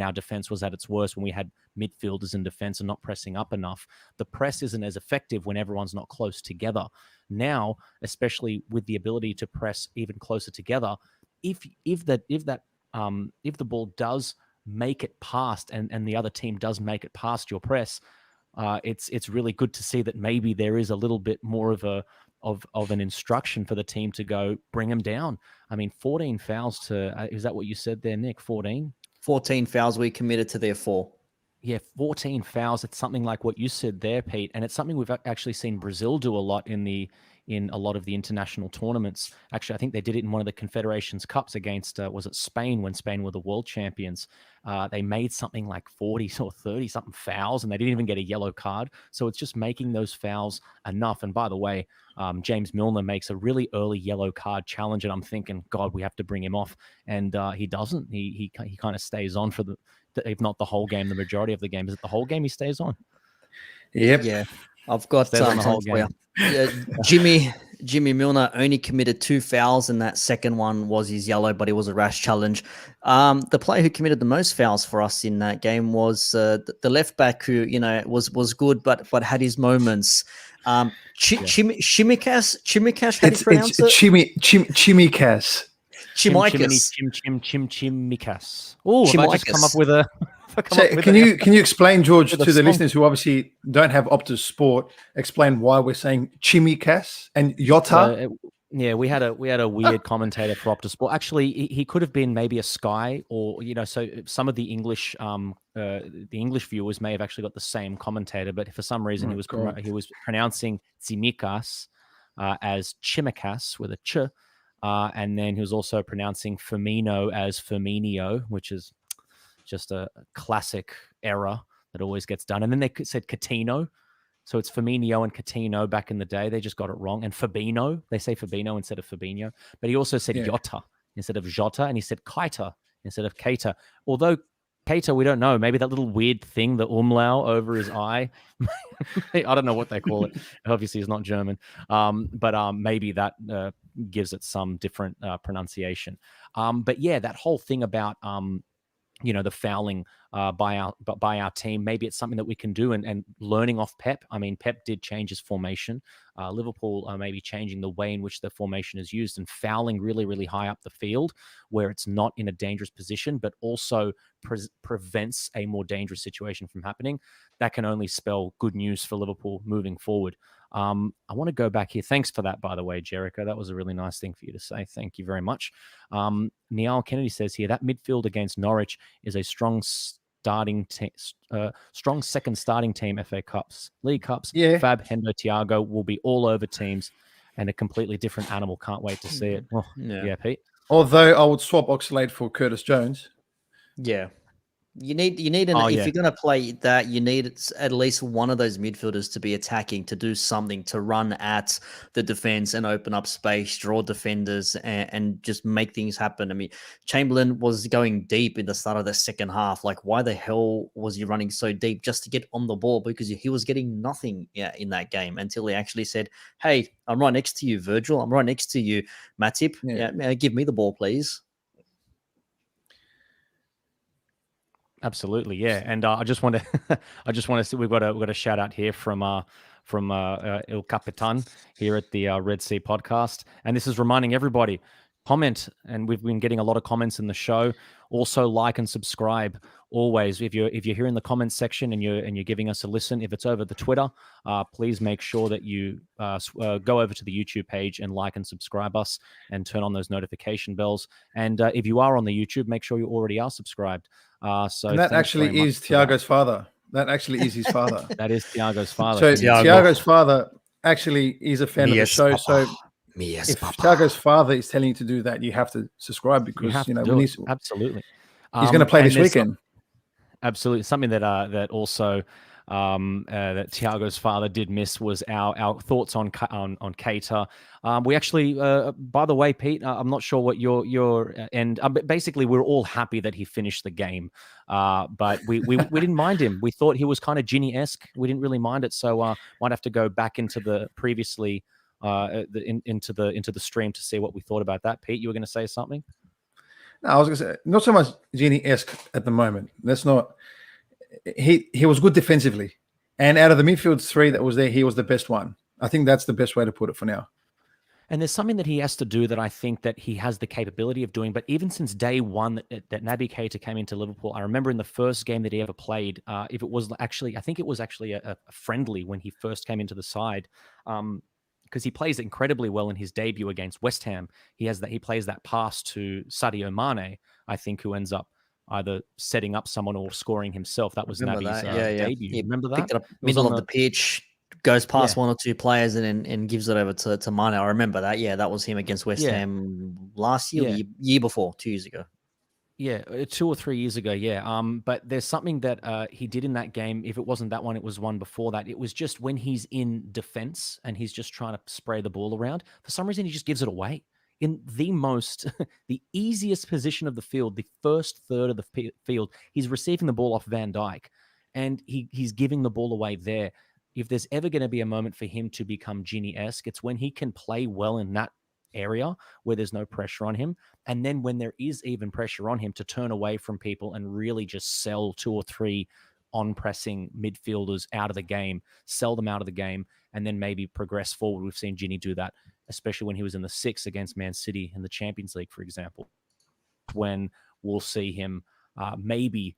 our defense was at its worst, when we had midfielders in defense and not pressing up enough. The press isn't as effective when everyone's not close together. Now, especially with the ability to press even closer together, if the ball does make it past and the other team does make it past your press, it's really good to see that maybe there is a little bit more of an instruction for the team to go bring them down. I mean, 14 fouls is that what you said there, Nick? 14 fouls we committed to their 4. Yeah, 14 fouls. It's something like what you said there, Pete, and it's something we've actually seen Brazil do a lot in a lot of the international tournaments. Actually, I think they did it in one of the Confederations Cups against, was it Spain, when Spain were the world champions? They made something like 40 or 30 something fouls, and they didn't even get a yellow card. So it's just making those fouls enough. And by the way, James Milner makes a really early yellow card challenge, and I'm thinking, God, we have to bring him off. And he doesn't. He kind of stays on for if not the whole game, the majority of the game. Is it the whole game he stays on? Yep. Yeah. I've got the whole game. Jimmy Milner only committed 2 fouls, and that second one was his yellow, but it was a rash challenge. The player who committed the most fouls for us in that game was the left back, who was good, but had his moments. Chimikas, how do you pronounce it? Chimikas. Chimicus. Chimikas. Oh, have I just come up with a? Can you explain, George, with a to the song? listeners who obviously don't have Optus Sport, explain why we're saying Chimicas and Jota? So, yeah, we had a weird commentator for Optus Sport. Actually, he could have been maybe a Sky, or so some of the English viewers may have actually got the same commentator, but for some reason he was pronouncing Tsimikas as Chimikas with a ch, and then he was also pronouncing Firmino as Firmino, which is just a classic error that always gets done. And then they said Coutinho. So it's Firmino and Coutinho back in the day. They just got it wrong. And Fabinho, they say Fabinho instead of Fabinho. But he also said Jota instead of Jota. And he said Keita instead of Keita. Although Keita, we don't know. Maybe that little weird thing, the umlaut over his eye. I don't know what they call it. Obviously, it's not German. But maybe that gives it some different pronunciation. But yeah, that whole thing about the fouling by our team. Maybe it's something that we can do, and learning off Pep. I mean, Pep did change his formation. Liverpool are maybe changing the way in which the formation is used, and fouling really, really high up the field where it's not in a dangerous position, but also prevents a more dangerous situation from happening. That can only spell good news for Liverpool moving forward. I want to go back here. Thanks for that, by the way, Jericho. That was a really nice thing for you to say. Thank you very much. Niall Kennedy says here that midfield against Norwich is a strong second starting team. FA Cups, League Cups. Yeah. Fab, Hendo, Thiago will be all over teams, and a completely different animal. Can't wait to see it. Oh, yeah, Pete. Although I would swap Oxlade for Curtis Jones. Yeah. You need if you're going to play that, you need at least one of those midfielders to be attacking, to do something, to run at the defense and open up space, draw defenders, and just make things happen. I mean, Chamberlain was going deep in the start of the second half. Like, why the hell was he running so deep just to get on the ball? Because he was getting nothing in that game until he actually said, "Hey, I'm right next to you, Virgil. I'm right next to you, Matip. Yeah, give me the ball, please." Absolutely, yeah. And I just want to see we've got a shout out here from Il Capitan here at the Red Sea podcast, and this is reminding everybody, comment, and we've been getting a lot of comments in the show. Also, like and subscribe. Always, if you're here in the comments section and you're giving us a listen, if it's over the Twitter, please make sure that you go over to the YouTube page and like and subscribe us and turn on those notification bells. And if you are on the YouTube, make sure you already are subscribed. So and that actually is Thiago's father. That actually is his father. That is Thiago's father. So Thiago's father actually is a fan of the show. Papa. So if Thiago's father is telling you to do that, you have to subscribe because absolutely he's going to play this weekend. Absolutely, something that also that Thiago's father did miss was our thoughts on Keita. We actually, by the way, Pete, I'm not sure what your and basically we're all happy that he finished the game, but we didn't mind him. We thought he was kind of Gini-esque. We didn't really mind it, so might have to go back into the previously into the stream to see what we thought about that. Pete, you were going to say something? No, I was going to say not so much Gini-esque at the moment. That's not. He was good defensively, and out of the midfield three that was there, he was the best one. I think that's the best way to put it for now. And there's something that he has to do that I think that he has the capability of doing. But even since day one that Naby Keita came into Liverpool, I remember in the first game that he ever played, I think it was actually a friendly when he first came into the side, because he plays incredibly well in his debut against West Ham. He plays that pass to Sadio Mane, I think, who ends up either setting up someone or scoring himself. That was Naby's debut. He remember that? Picked it up middle of the pitch, goes past one or two players and gives it over to Mane. I remember that. Yeah, that was him against West Ham last year, year before, 2 years ago. Yeah, 2 or 3 years ago, yeah. But there's something that he did in that game. If it wasn't that one, it was one before that. It was just when he's in defense and he's just trying to spray the ball around, for some reason he just gives it away. In the easiest position of the field, the first third of the field, he's receiving the ball off Van Dijk, and he's giving the ball away there. If there's ever going to be a moment for him to become Gini-esque, it's when he can play well in that area where there's no pressure on him. And then when there is even pressure on him, to turn away from people and really just sell 2 or 3 on-pressing midfielders out of the game, sell them out of the game, and then maybe progress forward. We've seen Gini do that especially when he was in the six against Man City in the Champions League, for example, when we'll see him maybe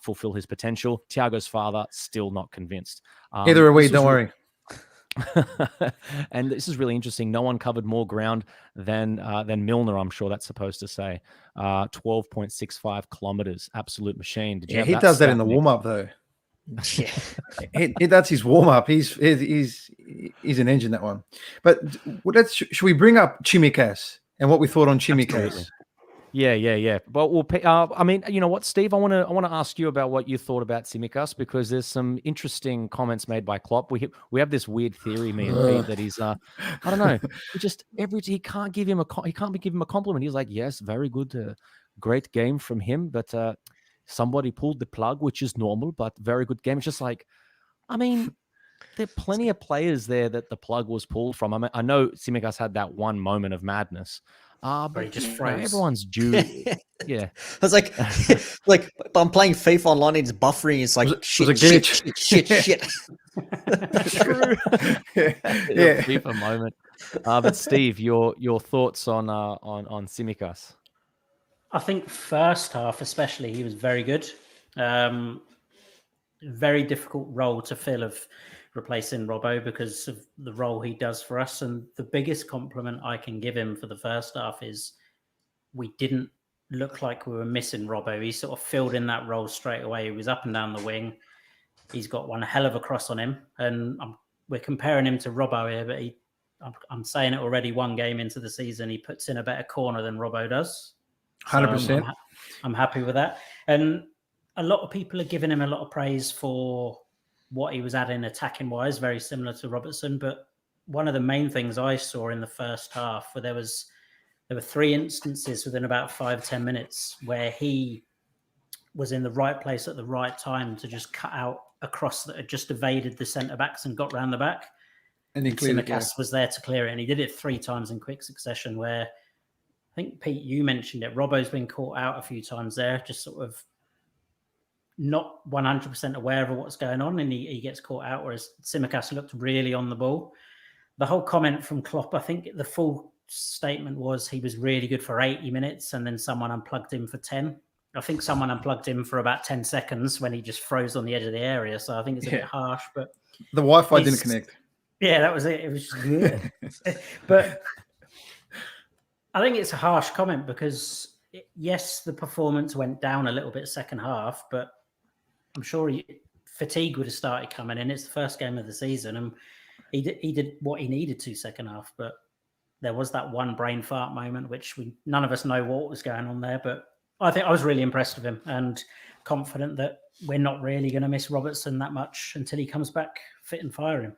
fulfill his potential. Thiago's father still not convinced. Either way, don't worry. And this is really interesting. No one covered more ground than Milner. I'm sure that's supposed to say 12.65 kilometers. Absolute machine. Did you have He that does that stat, in the Nick? warm up though. Yeah. That's his warm up. He's an engine, that one. But should we bring up Chimikas and what we thought on Chimikas? Absolutely. Yeah. But I mean, you know what, Steve? I want to ask you about what you thought about Tsimikas, because there's some interesting comments made by Klopp. We have this weird theory, me and Pete, that he's I don't know. He can't give him a compliment. He's like, yes, very good, great game from him, but somebody pulled the plug, which is normal, but very good game. It's just like, I mean, there are plenty of players there that the plug was pulled from. I mean, I know Tsimikas had that one moment of madness. But he just you know, froze. everyone's due. Yeah. I was like, I'm playing FIFA online, it's buffering. It's like, shit. True. Yeah. FIFA moment. But Steve, your thoughts on Tsimikas? I think first half, especially, he was very good. Very difficult role to fill of replacing Robbo because of the role he does for us. And the biggest compliment I can give him for the first half is we didn't look like we were missing Robbo. He sort of filled in that role straight away. He was up and down the wing. He's got one hell of a cross on him. And we're comparing him to Robbo here, but I'm saying it already, one game into the season, he puts in a better corner than Robbo does. 100%. I'm happy with that. And a lot of people are giving him a lot of praise for what he was adding attacking wise, very similar to Robertson. But one of the main things I saw in the first half, where there were 3 instances within about 5-10 minutes where he was in the right place at the right time to just cut out a cross that had just evaded the centre backs and got round the back. And Tsimikas was there to clear it, and he did it 3 times in quick succession. Where I think, Pete, you mentioned it, Robbo's been caught out a few times there, just sort of not 100% aware of what's going on, and he gets caught out, whereas Tsimikas looked really on the ball. The whole comment from Klopp, I think the full statement was he was really good for 80 minutes and then someone unplugged him for 10. I think someone unplugged him for about 10 seconds when he just froze on the edge of the area, so I think it's a bit harsh. But the Wi-Fi didn't connect. Yeah, that was it. It was just good. But I think it's a harsh comment because, yes, the performance went down a little bit second half, but I'm sure fatigue would have started coming in. It's the first game of the season, and he did what he needed to second half. But there was that one brain fart moment, which none of us know what was going on there. But I think I was really impressed with him and confident that we're not really going to miss Robertson that much until he comes back fit and firing.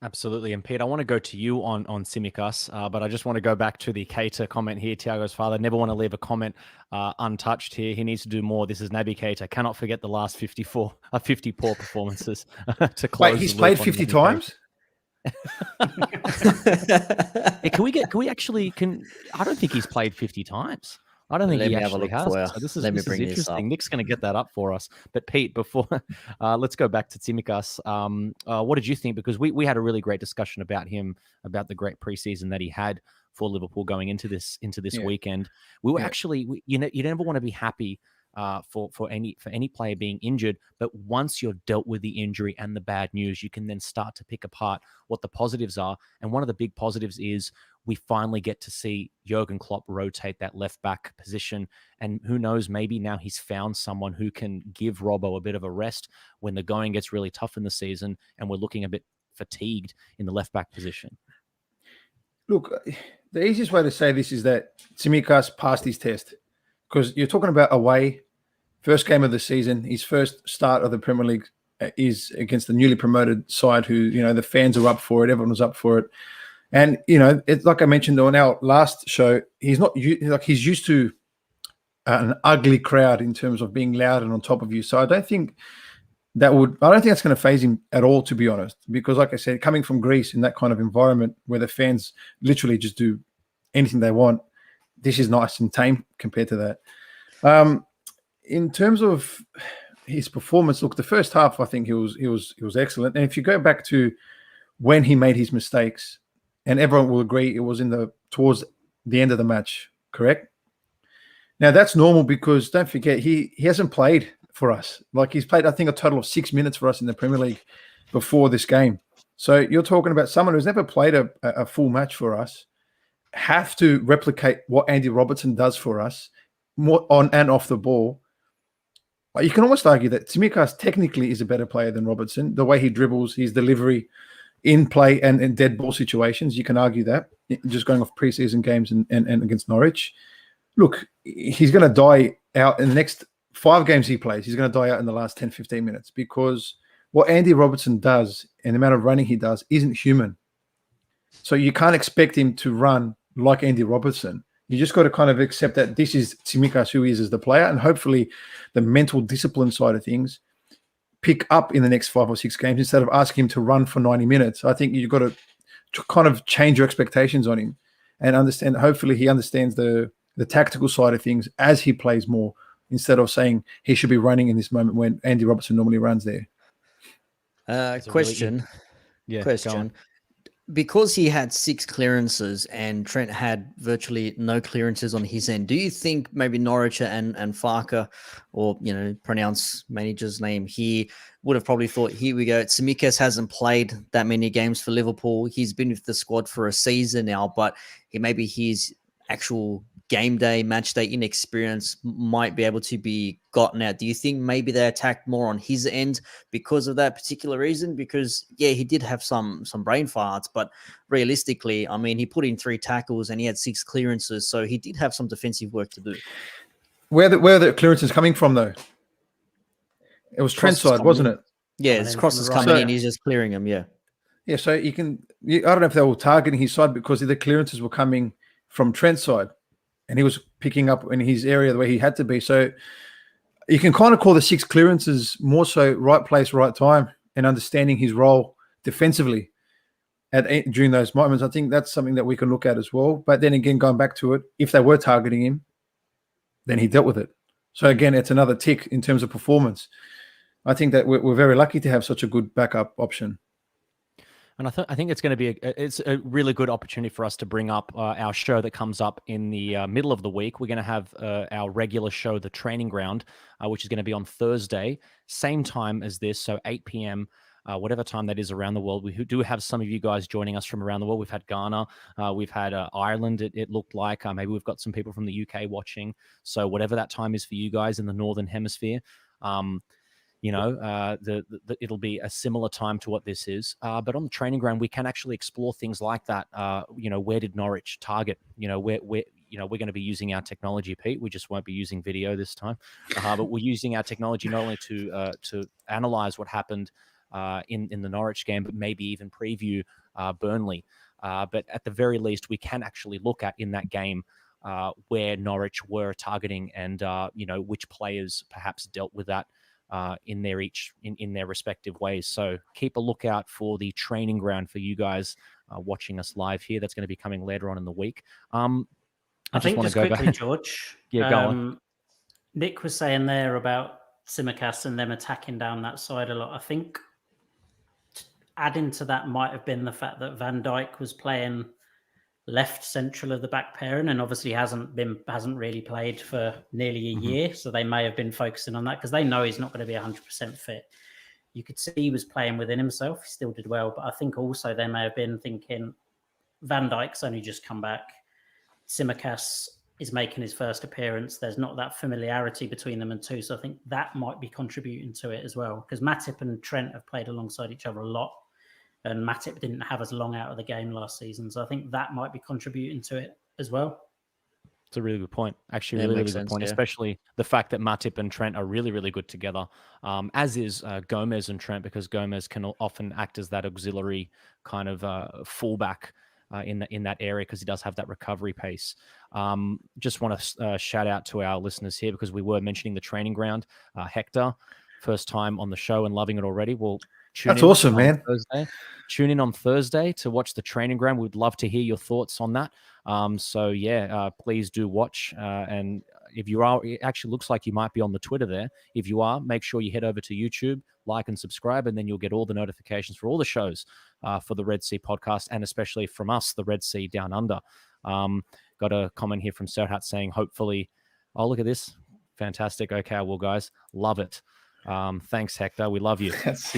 Absolutely. And Pete, I want to go to you on Tsimikas, but I just want to go back to the Keita comment here. Thiago's father, never want to leave a comment untouched here. He needs to do more. This is Naby Keita. Cannot forget the last 50 poor performances to close. Wait, he's played 50 times? Hey, I don't think he's played 50 times. I don't think he actually has. So this is interesting. Nick's going to get that up for us. But Pete, before let's go back to Tsimikas. What did you think? Because we had a really great discussion about him, about the great preseason that he had for Liverpool going into this weekend. We were actually, you never want to be happy for any player being injured, but once you're dealt with the injury and the bad news, you can then start to pick apart what the positives are. And one of the big positives is we finally get to see Jurgen Klopp rotate that left back position. And who knows, maybe now he's found someone who can give Robbo a bit of a rest when the going gets really tough in the season and we're looking a bit fatigued in the left back position. Look, the easiest way to say this is that Tsimikas passed his test, because you're talking about away, first game of the season, his first start of the Premier League is against the newly promoted side who, the fans are up for it. Everyone was up for it. And, it's like I mentioned on our last show, he's used to an ugly crowd in terms of being loud and on top of you. So I don't think that's going to phase him at all, to be honest, because like I said, coming from Greece in that kind of environment where the fans literally just do anything they want, this is nice and tame compared to that. In terms of his performance, look, the first half, I think he was excellent. And if you go back to when he made his mistakes, and everyone will agree it was towards the end of the match, correct? Now that's normal because don't forget he hasn't played for us. Like he's played, I think, a total of 6 minutes for us in the Premier League before this game. So you're talking about someone who's never played a full match for us, have to replicate what Andy Robertson does for us, more on and off the ball. You can almost argue that Tsimikas technically is a better player than Robertson. The way he dribbles, his delivery in play and in dead ball situations, you can argue that, just going off preseason games and against Norwich. Look, he's going to die out in the next 5 games he plays. He's going to die out in the last 10, 15 minutes because what Andy Robertson does and the amount of running he does isn't human. So you can't expect him to run like Andy Robertson. You just got to kind of accept that this is Tsimikas who he is as the player, and hopefully the mental discipline side of things pick up in the next 5 or 6 games instead of asking him to run for 90 minutes. I think you've got to kind of change your expectations on him and understand. Hopefully he understands the tactical side of things as he plays more, instead of saying he should be running in this moment when Andy Robertson normally runs there. Question. Yeah. Question. Because he had 6 clearances and Trent had virtually no clearances on his end, do you think maybe Norwich and Farker, or pronounce manager's name, he would have probably thought, here we go, Tsimikas hasn't played that many games for Liverpool. He's been with the squad for a season now, but maybe his actual game day, match day inexperience might be able to be gotten out. Do you think maybe they attacked more on his end because of that particular reason? Because he did have some brain farts, but realistically, I mean, he put in 3 tackles and he had 6 clearances, so he did have some defensive work to do. Where the clearances coming from though? It was Trent's side, wasn't it? Yeah, it's crosses coming in. He's just clearing them. Yeah. So I don't know if they were targeting his side because the clearances were coming from Trent's side, and he was picking up in his area the way he had to be. So you can kind of call the 6 clearances more so right place, right time, and understanding his role defensively during those moments. I think that's something that we can look at as well. But then again, going back to it, if they were targeting him, then he dealt with it. So again, it's another tick in terms of performance. I think that we're very lucky to have such a good backup option. And I think it's going to be it's a really good opportunity for us to bring up our show that comes up in the middle of the week. We're going to have our regular show, The Training Ground, which is going to be on Thursday, same time as this, so 8 p.m., whatever time that is around the world. We do have some of you guys joining us from around the world. We've had Ghana, we've had Ireland, it looked like. Maybe we've got some people from the UK watching. So whatever that time is for you guys in the Northern Hemisphere, it'll be a similar time to what this is. But on the training ground, we can actually explore things like that. Where did Norwich target? Where we're going to be using our technology, Pete. We just won't be using video this time, but we're using our technology not only to analyze what happened in the Norwich game, but maybe even preview Burnley. But at the very least, we can actually look at in that game where Norwich were targeting and which players perhaps dealt with that in their respective ways. So keep a lookout for the training ground for you guys watching us live here. That's going to be coming later on in the week. I think just quickly, George. Yeah, go on. Nick was saying there about Tsimikas and them attacking down that side a lot. I think adding to that might have been the fact that Van Dijk was playing left central of the back pairing, and obviously hasn't really played for nearly a year. So they may have been focusing on that because they know he's not going to be 100% fit. You could see he was playing within himself. He still did well, but I think also they may have been thinking Van Dijk's only just come back. Tsimikas is making his first appearance. There's not that familiarity between them and two. So I think that might be contributing to it as well, because Matip and Trent have played alongside each other a lot. And Matip didn't have as long out of the game last season. So I think that might be contributing to it as well. It's a really good point. Actually, really good point, especially the fact that Matip and Trent are really, really good together, as is Gomez and Trent, because Gomez can often act as that auxiliary kind of fullback in that area because he does have that recovery pace. Just want to shout out to our listeners here because we were mentioning the training ground. Hector, first time on the show and loving it already. Well, that's awesome, man. Tune in on Thursday to watch the training ground. We'd love to hear your thoughts on that. Please do watch. And If you are, it actually looks like you might be on the Twitter there. If you are, make sure you head over to YouTube, like and subscribe, and then you'll get all the notifications for all the shows for the Red Sea podcast, and especially from us, the Red Sea Down Under. Got a comment here from Serhat saying, hopefully, oh, look at this. Fantastic. Okay, well, guys, love it. Thanks, Hector. We love you.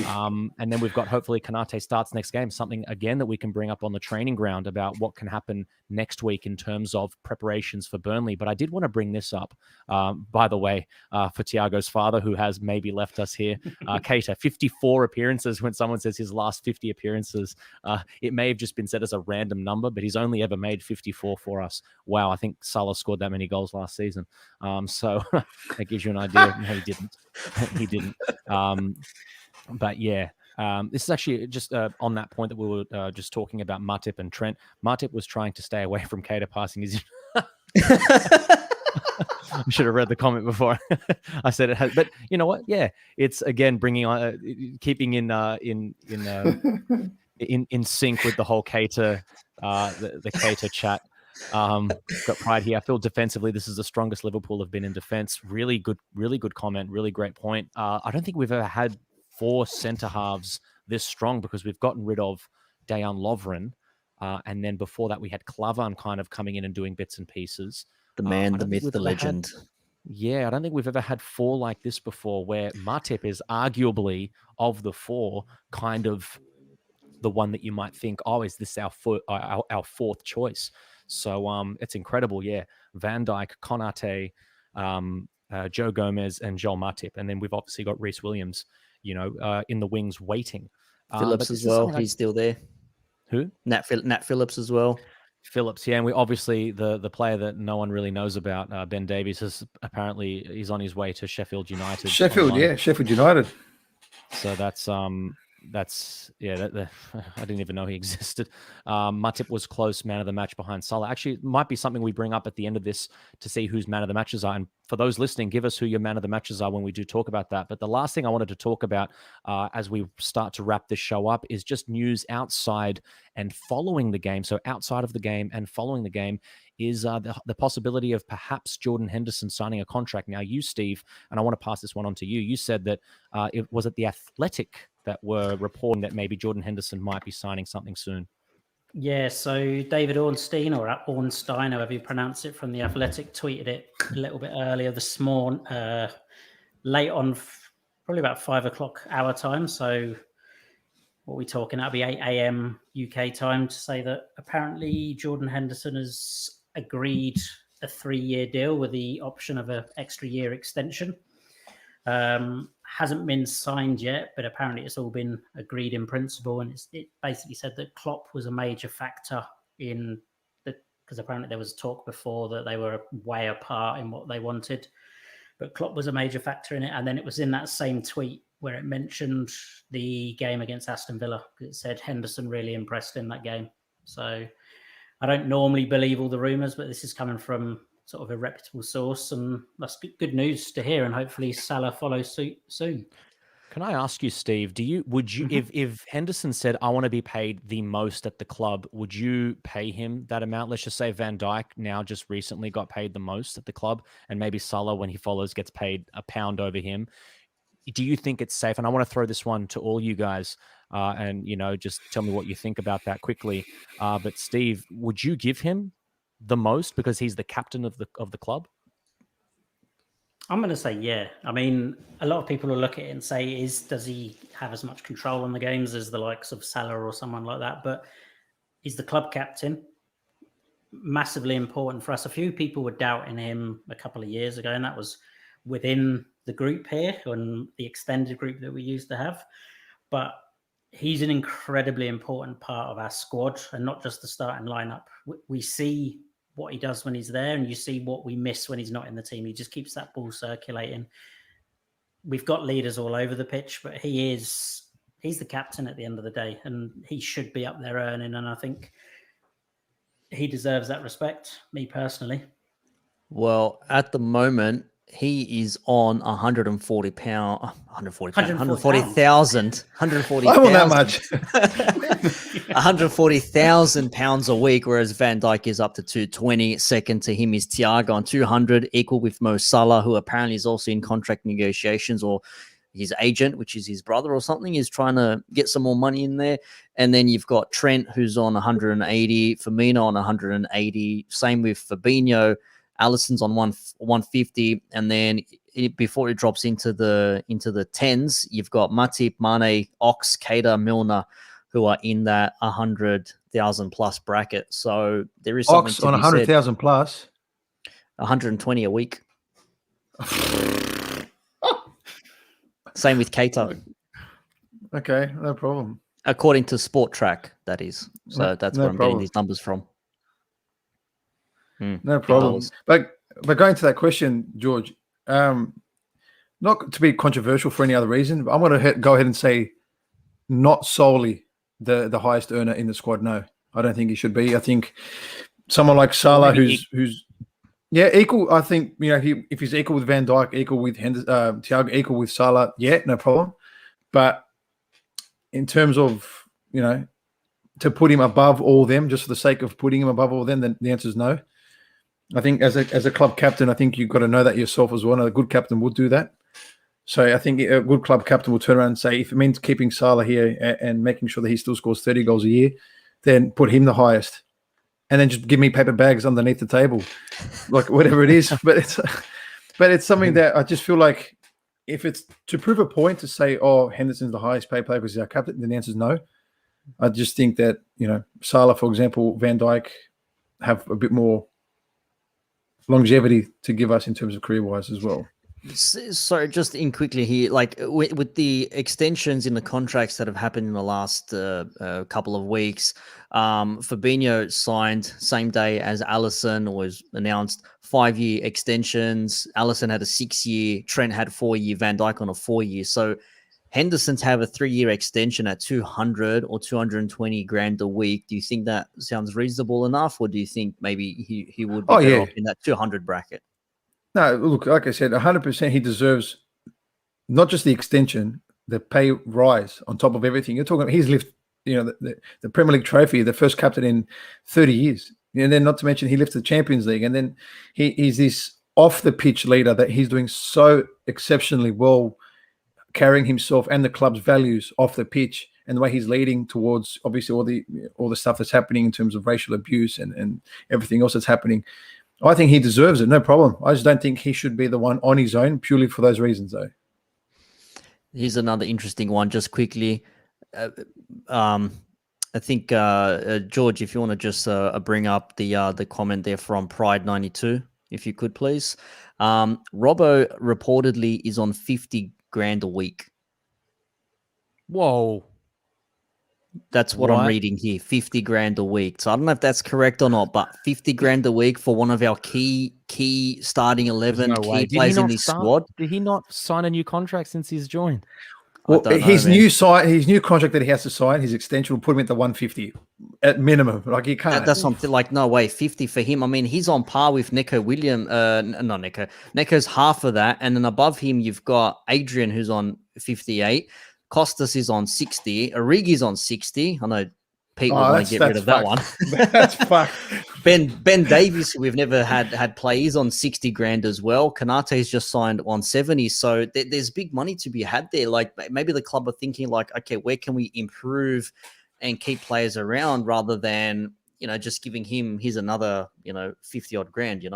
And then we've got hopefully Kanate starts next game, something again that we can bring up on the training ground about what can happen next week in terms of preparations for Burnley. But I did want to bring this up, by the way, for Thiago's father, who has maybe left us here. Keita, 54 appearances. When someone says his last 50 appearances, it may have just been said as a random number, but he's only ever made 54 for us. Wow, I think Salah scored that many goals last season. So that gives you an idea. No, he didn't. He didn't. But yeah, this is actually just on that point that we were just talking about Matip and Trent. Matip was trying to stay away from Keita passing his. I should have read the comment before I said it has, but you know what? Yeah, it's again bringing on, keeping in sync with the whole Keita, the Keita chat. Got pride here. I feel defensively, this is the strongest Liverpool have been in defense. Really good comment. Really great point. I don't think we've ever had 4 centre halves this strong, because we've gotten rid of Dejan Lovren. And then before that, we had Klavan kind of coming in and doing bits and pieces. The man, the myth, the legend. I don't think we've ever had 4 like this before, where Matip is arguably, of the 4, kind of the one that you might think, oh, is this our fourth choice? So it's incredible. Yeah. Van Dijk, Konate, Joe Gomez, and Joel Matip. And then we've obviously got Reece Williams, in the wings waiting. Phillips as well. He's still there. Who? Nat Phillips as well. Phillips, yeah. And we obviously, the player that no one really knows about, Ben Davies, he's on his way to Sheffield United. Sheffield United. So that's I didn't even know he existed. Matip was close man of the match behind Salah. Actually, it might be something we bring up at the end of this to see whose man of the matches are. And for those listening, give us who your man of the matches are when we do talk about that. But the last thing I wanted to talk about as we start to wrap this show up is just news outside and following the game. So outside of the game and following the game is the possibility of perhaps Jordan Henderson signing a contract. Now, you, Steve, and I want to pass this one on to you. You said that it was at The Athletic that were reporting that maybe Jordan Henderson might be signing something soon. Yeah, so David Ornstein, or Ornstein, however you pronounce it, from The Athletic, tweeted it a little bit earlier this morning, late on, probably about 5 o'clock our time. So what are we talking? That'll be 8 a.m. UK time, to say that apparently Jordan Henderson has agreed a 3-year deal with the option of an extra year extension. Hasn't been signed yet, but apparently it's all been agreed in principle. And it basically said that Klopp was a major factor in because apparently there was talk before that they were way apart in what they wanted, but Klopp was a major factor in it. And then it was in that same tweet where it mentioned the game against Aston Villa. It said Henderson really impressed in that game. So I don't normally believe all the rumours, but this is coming from sort of a reputable source, and that's good news to hear. And hopefully Salah follows suit soon. Can I ask you, Steve, would you, if Henderson said, I want to be paid the most at the club, would you pay him that amount? Let's just say Van Dijk now just recently got paid the most at the club, and maybe Salah, when he follows, gets paid £1 over him. Do you think it's safe? And I want to throw this one to all you guys, and just tell me what you think about that quickly. But Steve, would you give him the most because he's the captain of the club? I'm going to say yeah. I mean, a lot of people will look at it and say, does he have as much control on the games as the likes of Salah or someone like that? But he's the club captain. Massively important for us. A few people were doubting him a couple of years ago, and that was within the group here and the extended group that we used to have. But he's an incredibly important part of our squad, and not just the starting lineup. We see what he does when he's there, and you see what we miss when he's not in the team. He just keeps that ball circulating. We've got leaders all over the pitch, but he's the captain at the end of the day, and he should be up there earning. And I think he deserves that respect, me personally. Well, at the moment, He is on 140 pound, 140,000. 140,000, I want that much. 140,000 pounds a week, whereas Van Dijk is up to 220. Second to him is Thiago on 200, equal with Mo Salah, who apparently is also in contract negotiations, or his agent, which is his brother or something, is trying to get some more money in there. And then you've got Trent, who's on 180, Firmino on 180. Same with Fabinho. Allison's on 150, and then before it drops into the tens, you've got Matip, Mane, Ox, Keita, Milner, who are in that 100,000 plus bracket. So there is something Ox to on be said. 100,000 plus. 120 a week. Same with Keita, Okay, no problem. according to Sport Track, that is. So that's no where I'm problem. getting these numbers from. No problem. But going to that question, George, not to be controversial for any other reason, but I'm going to go ahead and say not solely the highest earner in the squad. No, I don't think he should be. I think someone like Salah, who's equal. I think if he's equal with Van Dijk, equal with Thiago, equal with Salah, yeah, no problem. But in terms of to put him above all them, just for the sake of putting him above all them, then the answer is no. I think as a club captain, I think you've got to know that yourself as well. And a good captain would do that. So I think a good club captain will turn around and say, if it means keeping Salah here and making sure that he still scores 30 goals a year, then put him the highest. And then just give me paper bags underneath the table, like whatever it is. But it's something that I just feel like if it's to prove a point to say, oh, Henderson's the highest paid player because he's our captain, then the answer is no. I just think that, Salah, for example, Van Dijk have a bit more longevity to give us in terms of career-wise as well. So just in quickly here, like with the extensions in the contracts that have happened in the last couple of weeks, Fabinho signed same day as Alisson, was announced 5-year extensions. Alisson had a 6-year, Trent had 4-year, Van Dijk on a 4-year. So Henderson's have a 3-year extension at 200 or 220 grand a week. Do you think that sounds reasonable enough, or do you think maybe he would be better off in that 200 bracket? No, look, like I said, 100% he deserves not just the extension, the pay rise on top of everything. You're talking, he's lifted, the Premier League trophy, the first captain in 30 years. And then not to mention he lifted the Champions League. And then he's this off the pitch leader that he's doing so exceptionally well, carrying himself and the club's values off the pitch, and the way he's leading towards obviously all the stuff that's happening in terms of racial abuse and everything else that's happening. I think he deserves it, no problem. I just don't think he should be the one on his own, purely for those reasons, though. Here's another interesting one, just quickly. I think George, if you want to just bring up the comment there from Pride92, if you could, please. Robbo reportedly is on 50 grand a week. Whoa. That's what I'm reading here. 50 grand a week. So I don't know if that's correct or not, but 50 grand a week for one of our key starting 11 key players in this squad. Did he not sign a new contract since he's joined? Well, his new contract that he has to sign, his extension will put him at the 150 at minimum. Like he can't. That's something like, no way, 50 for him. I mean, he's on par with Neco Williams. Not Neco. Neco's half of that, and then above him you've got Adrian, who's on 58. Costas is on 60. Origi's on 60. I know Pete would want to get rid of that one. That's fucked. Ben Davies, who we've never had play, is on 60 grand as well. Kanate's just signed on 70. So there's big money to be had there. Like maybe the club are thinking like, okay, where can we improve and keep players around rather than, just giving him, here's another, 50 odd grand,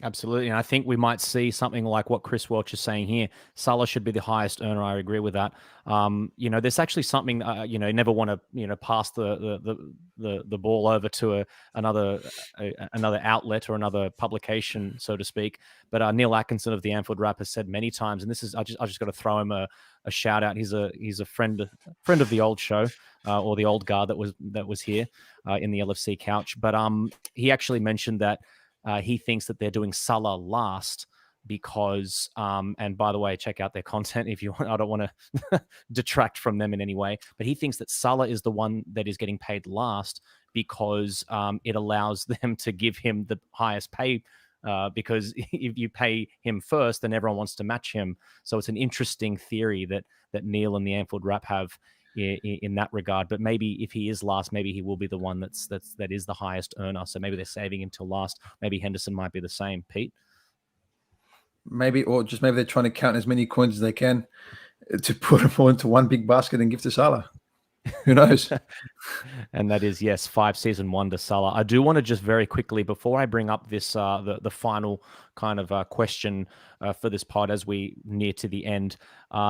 Absolutely. And I think we might see something like what Chris Welch is saying here. Salah should be the highest earner. I agree with that. There's actually something, never want to, pass the ball over to another outlet or another publication, so to speak. But Neil Atkinson of the Anfield Rap has said many times, and this is, I just got to throw him a shout out. He's a friend of the old show, or the old guard that was here in the LFC couch. But he actually mentioned that he thinks that they're doing Salah last because, and by the way, check out their content if you want. I don't want to detract from them in any way, but he thinks that Salah is the one that is getting paid last because it allows them to give him the highest pay because if you pay him first, then everyone wants to match him. So it's an interesting theory that Neil and the Anfield Wrap have in that regard. But maybe if he is last, maybe he will be the one that is the highest earner. So maybe they're saving him till last. Maybe Henderson might be the same. Pete? Maybe, or just maybe they're trying to count as many coins as they can to put them all into one big basket and give to Salah. Who knows? And that is, yes, 5-season wonder Salah. I do want to just very quickly, before I bring up this the final kind of question for this pod as we near to the end,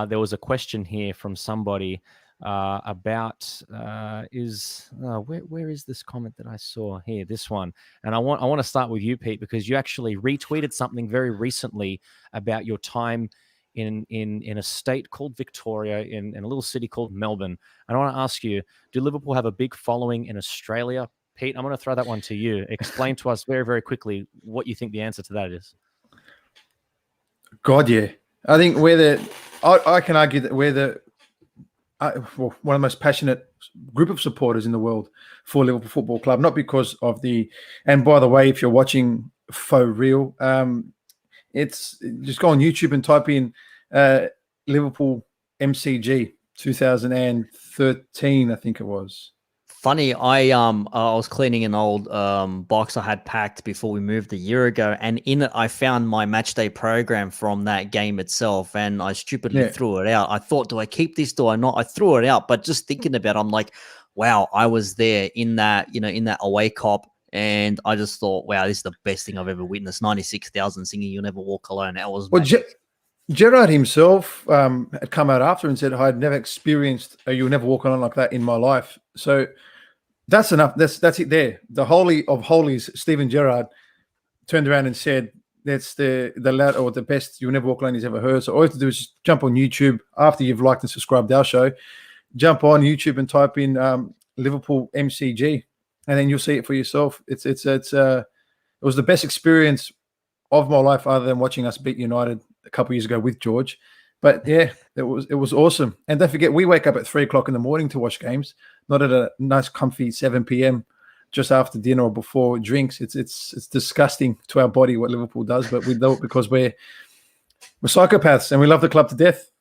there was a question here from somebody about where is this comment that I saw here? This one, and I want to start with you, Pete, because you actually retweeted something very recently about your time in a state called Victoria, in a little city called Melbourne. And I want to ask you, do Liverpool have a big following in Australia? Pete, I'm going to throw that one to you. Explain to us very, very quickly what you think the answer to that is. God, yeah. I think I can argue that we're one of the most passionate group of supporters in the world for Liverpool Football Club. Not because of and by the way, if you're watching for real, it's just go on YouTube and type in Liverpool MCG 2013, I think it was. Funny, I was cleaning an old box I had packed before we moved a year ago, and in it I found my match day program from that game itself, and I stupidly threw it out. I thought, do I keep this? Do I not? I threw it out, but just thinking about it, I'm like, wow, I was there in that away cop. And I just thought, wow, this is the best thing I've ever witnessed. 96,000 singing "You'll Never Walk Alone." That was Gerrard himself had come out after and said, "I'd never experienced a "You'll Never Walk Alone" like that in my life." So that's enough. That's it. There, the holy of holies, Steven Gerrard, turned around and said, "That's the loud or the best "You'll Never Walk Alone" he's ever heard." So all you have to do is just jump on YouTube after you've liked and subscribed to our show. Jump on YouTube and type in Liverpool MCG. And then you'll see it for yourself. It was the best experience of my life, other than watching us beat United a couple of years ago with George. But yeah, it was awesome. And don't forget, we wake up at 3:00 in the morning to watch games, not at a nice, comfy 7 p.m. just after dinner or before drinks. It's disgusting to our body what Liverpool does, but we do it because we're psychopaths and we love the club to death.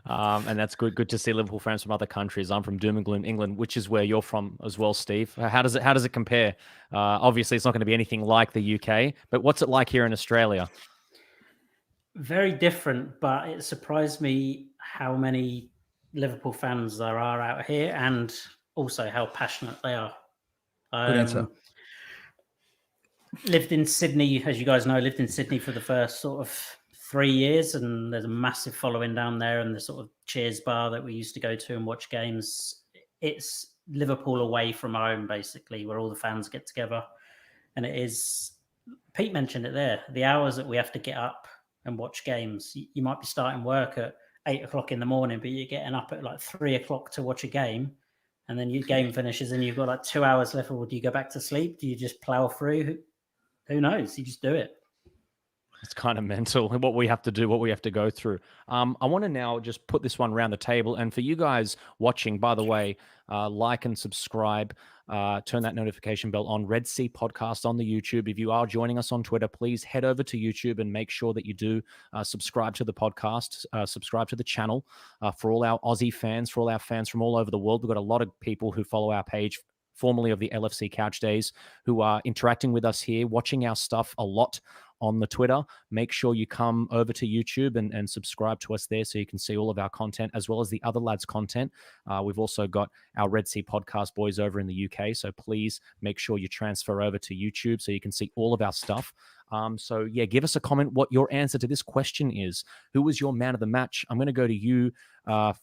And that's good to see Liverpool fans from other countries. I'm from Doom and Gloom, England, which is where you're from as well, Steve. How does it compare? Obviously, it's not going to be anything like the UK, but what's it like here in Australia? Very different, but it surprised me how many Liverpool fans there are out here, and also how passionate they are. Good answer. Lived in Sydney, as you guys know, for the first sort of 3 years, and there's a massive following down there, and the sort of Cheers bar that we used to go to and watch games. It's Liverpool away from home, basically, where all the fans get together. And it is, Pete mentioned it there, the hours that we have to get up and watch games. You might be starting work at 8:00 in the morning, but you're getting up at like 3:00 to watch a game, and then your game finishes and you've got like 2 hours left. Or do you go back to sleep? Do you just plow through? Who knows? You just do it. It's kind of mental what we have to do, what we have to go through. I want to now just put this one around the table. And for you guys watching, by the way, like and subscribe, turn that notification bell on. Red Sea Podcast on the YouTube. If you are joining us on Twitter, please head over to YouTube and make sure that you do subscribe to the podcast, subscribe to the channel for all our Aussie fans, for all our fans from all over the world. We've got a lot of people who follow our page, formerly of the LFC Couch Days, who are interacting with us here, watching our stuff a lot on the Twitter. Make sure you come over to YouTube and subscribe to us there so you can see all of our content as well as the other lads' content. We've also got our Red Sea Podcast boys over in the UK, so please make sure you transfer over to YouTube so you can see all of our stuff. So yeah, give us a comment what your answer to this question is. Who was your man of the match? I'm going to go to you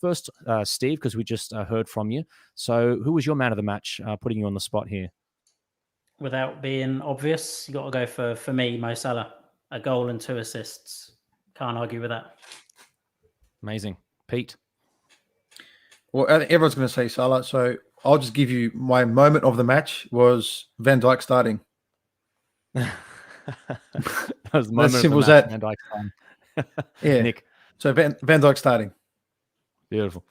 first, Steve, because we just heard from you. So who was your man of the match, putting you on the spot here? Without being obvious, you got to go for me, Mo Salah. A goal and 2 assists. Can't argue with that. Amazing. Pete? Well, I think everyone's going to say Salah, so I'll just give you my moment of the match was Van Dijk starting. That was the moment as simple of the as match, that. Van Dijk starting. Yeah. Nick? So Van Dijk starting. Beautiful.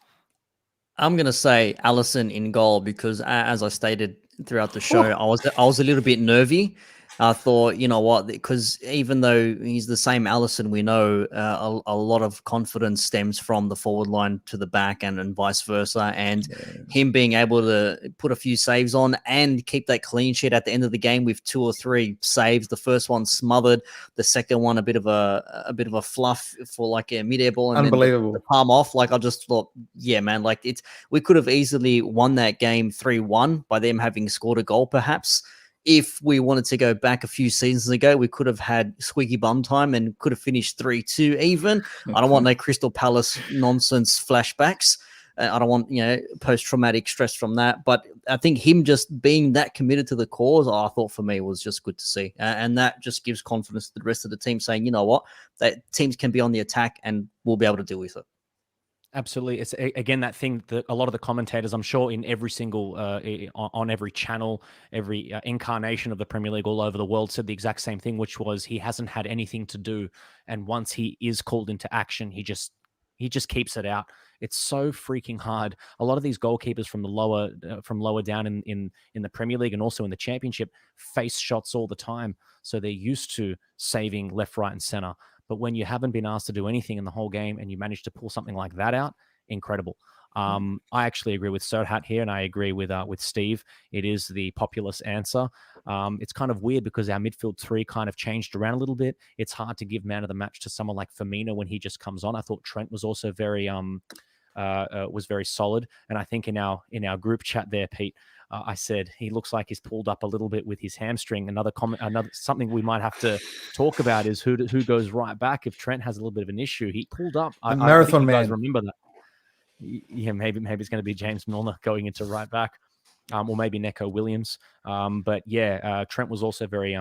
I'm going to say Alisson in goal because, as I stated throughout the show, I was a little bit nervy, I thought, you know what, because even though he's the same Allison, we know a lot of confidence stems from the forward line to the back and vice versa. And him being able to put a few saves on and keep that clean sheet at the end of the game with 2 or 3 saves. The first one smothered, the second one a bit of a fluff for like a mid-air ball, and unbelievable, then the palm off. Like I just thought, yeah, man, like we could have easily won that game 3-1 by them having scored a goal, perhaps. If we wanted to go back a few seasons ago, we could have had squeaky bum time and could have finished 3-2 even. I don't want no Crystal Palace nonsense flashbacks. I don't want, post-traumatic stress from that. But I think him just being that committed to the cause, I thought for me was just good to see. And that just gives confidence to the rest of the team saying, you know what, that teams can be on the attack and we'll be able to deal with it. Absolutely. It's again that thing that a lot of the commentators, I'm sure, in every single on every channel, every incarnation of the Premier League all over the world said the exact same thing, which was he hasn't had anything to do, and once he is called into action, he just keeps it out. It's so freaking hard. A lot of these goalkeepers from lower down in the Premier League and also in the Championship face shots all the time, so they're used to saving left, right, and center. But when you haven't been asked to do anything in the whole game and you manage to pull something like that out, incredible. I actually agree with Serhat here, and I agree with Steve. It is the populous answer. It's kind of weird because our midfield 3 kind of changed around a little bit. It's hard to give man of the match to someone like Firmino when he just comes on. I thought Trent was also very solid, and I think in our group chat there, Pete, I said he looks like he's pulled up a little bit with his hamstring. Another something we might have to talk about is who goes right back if Trent has a little bit of an issue. He pulled up. Marathon man. Guys remember that? Yeah, maybe it's going to be James Milner going into right back, or maybe Neco Williams. But yeah, Trent was also very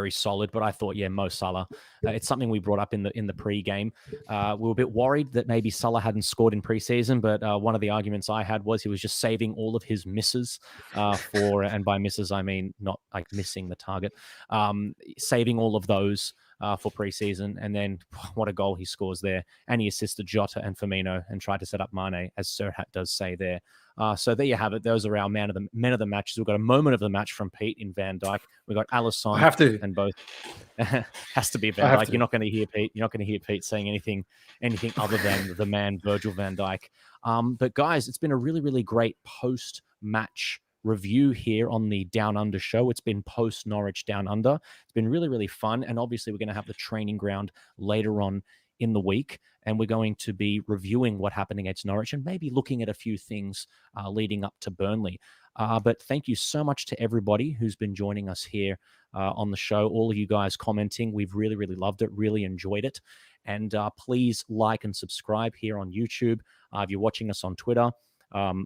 solid, but I thought, Mo Salah. It's something we brought up in the pre-game. We were a bit worried that maybe Salah hadn't scored in pre-season, but one of the arguments I had was he was just saving all of his misses and by misses I mean not like missing the target, saving all of those for pre-season, and then what a goal he scores there, and he assisted Jota and Firmino and tried to set up Mane, as Serhat does say there. So there you have it. Those are our men of the matches. We've got a moment of the match from Pete in Van Dijk. We've got Alisson. I have to. And both has to be Van Dijk. You're not going to hear Pete. You're not going to hear Pete saying anything other than the man Virgil van Dijk. But guys, it's been a really, really great post-match review here on the Down Under show. It's been post Norwich Down Under. It's been really, really fun. And obviously we're going to have the training ground later on in the week, and we're going to be reviewing what happened against Norwich and maybe looking at a few things leading up to Burnley. But thank you so much to everybody who's been joining us here on the show. All of you guys commenting, we've really, really loved it, really enjoyed it. And please like and subscribe here on YouTube. If you're watching us on Twitter,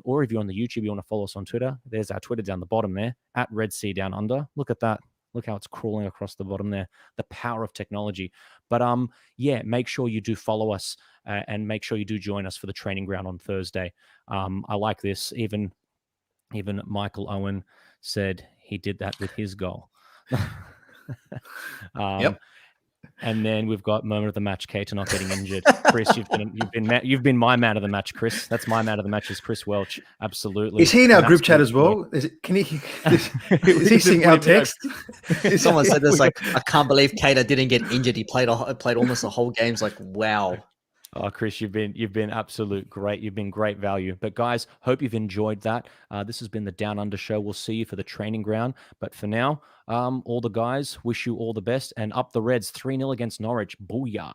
or if you're on the YouTube, you want to follow us on Twitter, there's our Twitter down the bottom there, at Red Sea Down Under. Look at that. Look how it's crawling across the bottom there. The power of technology. But make sure you do follow us and make sure you do join us for the training ground on Thursday. I like this. Even Michael Owen said he did that with his goal. Yep. And then we've got moment of the match, Keita not getting injured. Chris, you've been my man of the match, Chris. That's my man of the match is Chris Welch. Absolutely. Is he in our group chat as well? Is he seeing our text? Someone said this, like, I can't believe Keita didn't get injured. He played almost the whole game. It's like, wow. Oh, Chris, you've been absolute great. You've been great value. But guys, hope you've enjoyed that. This has been the Down Under Show. We'll see you for the training ground. But for now, all the guys wish you all the best. And up the Reds, 3-0 against Norwich. Booyah.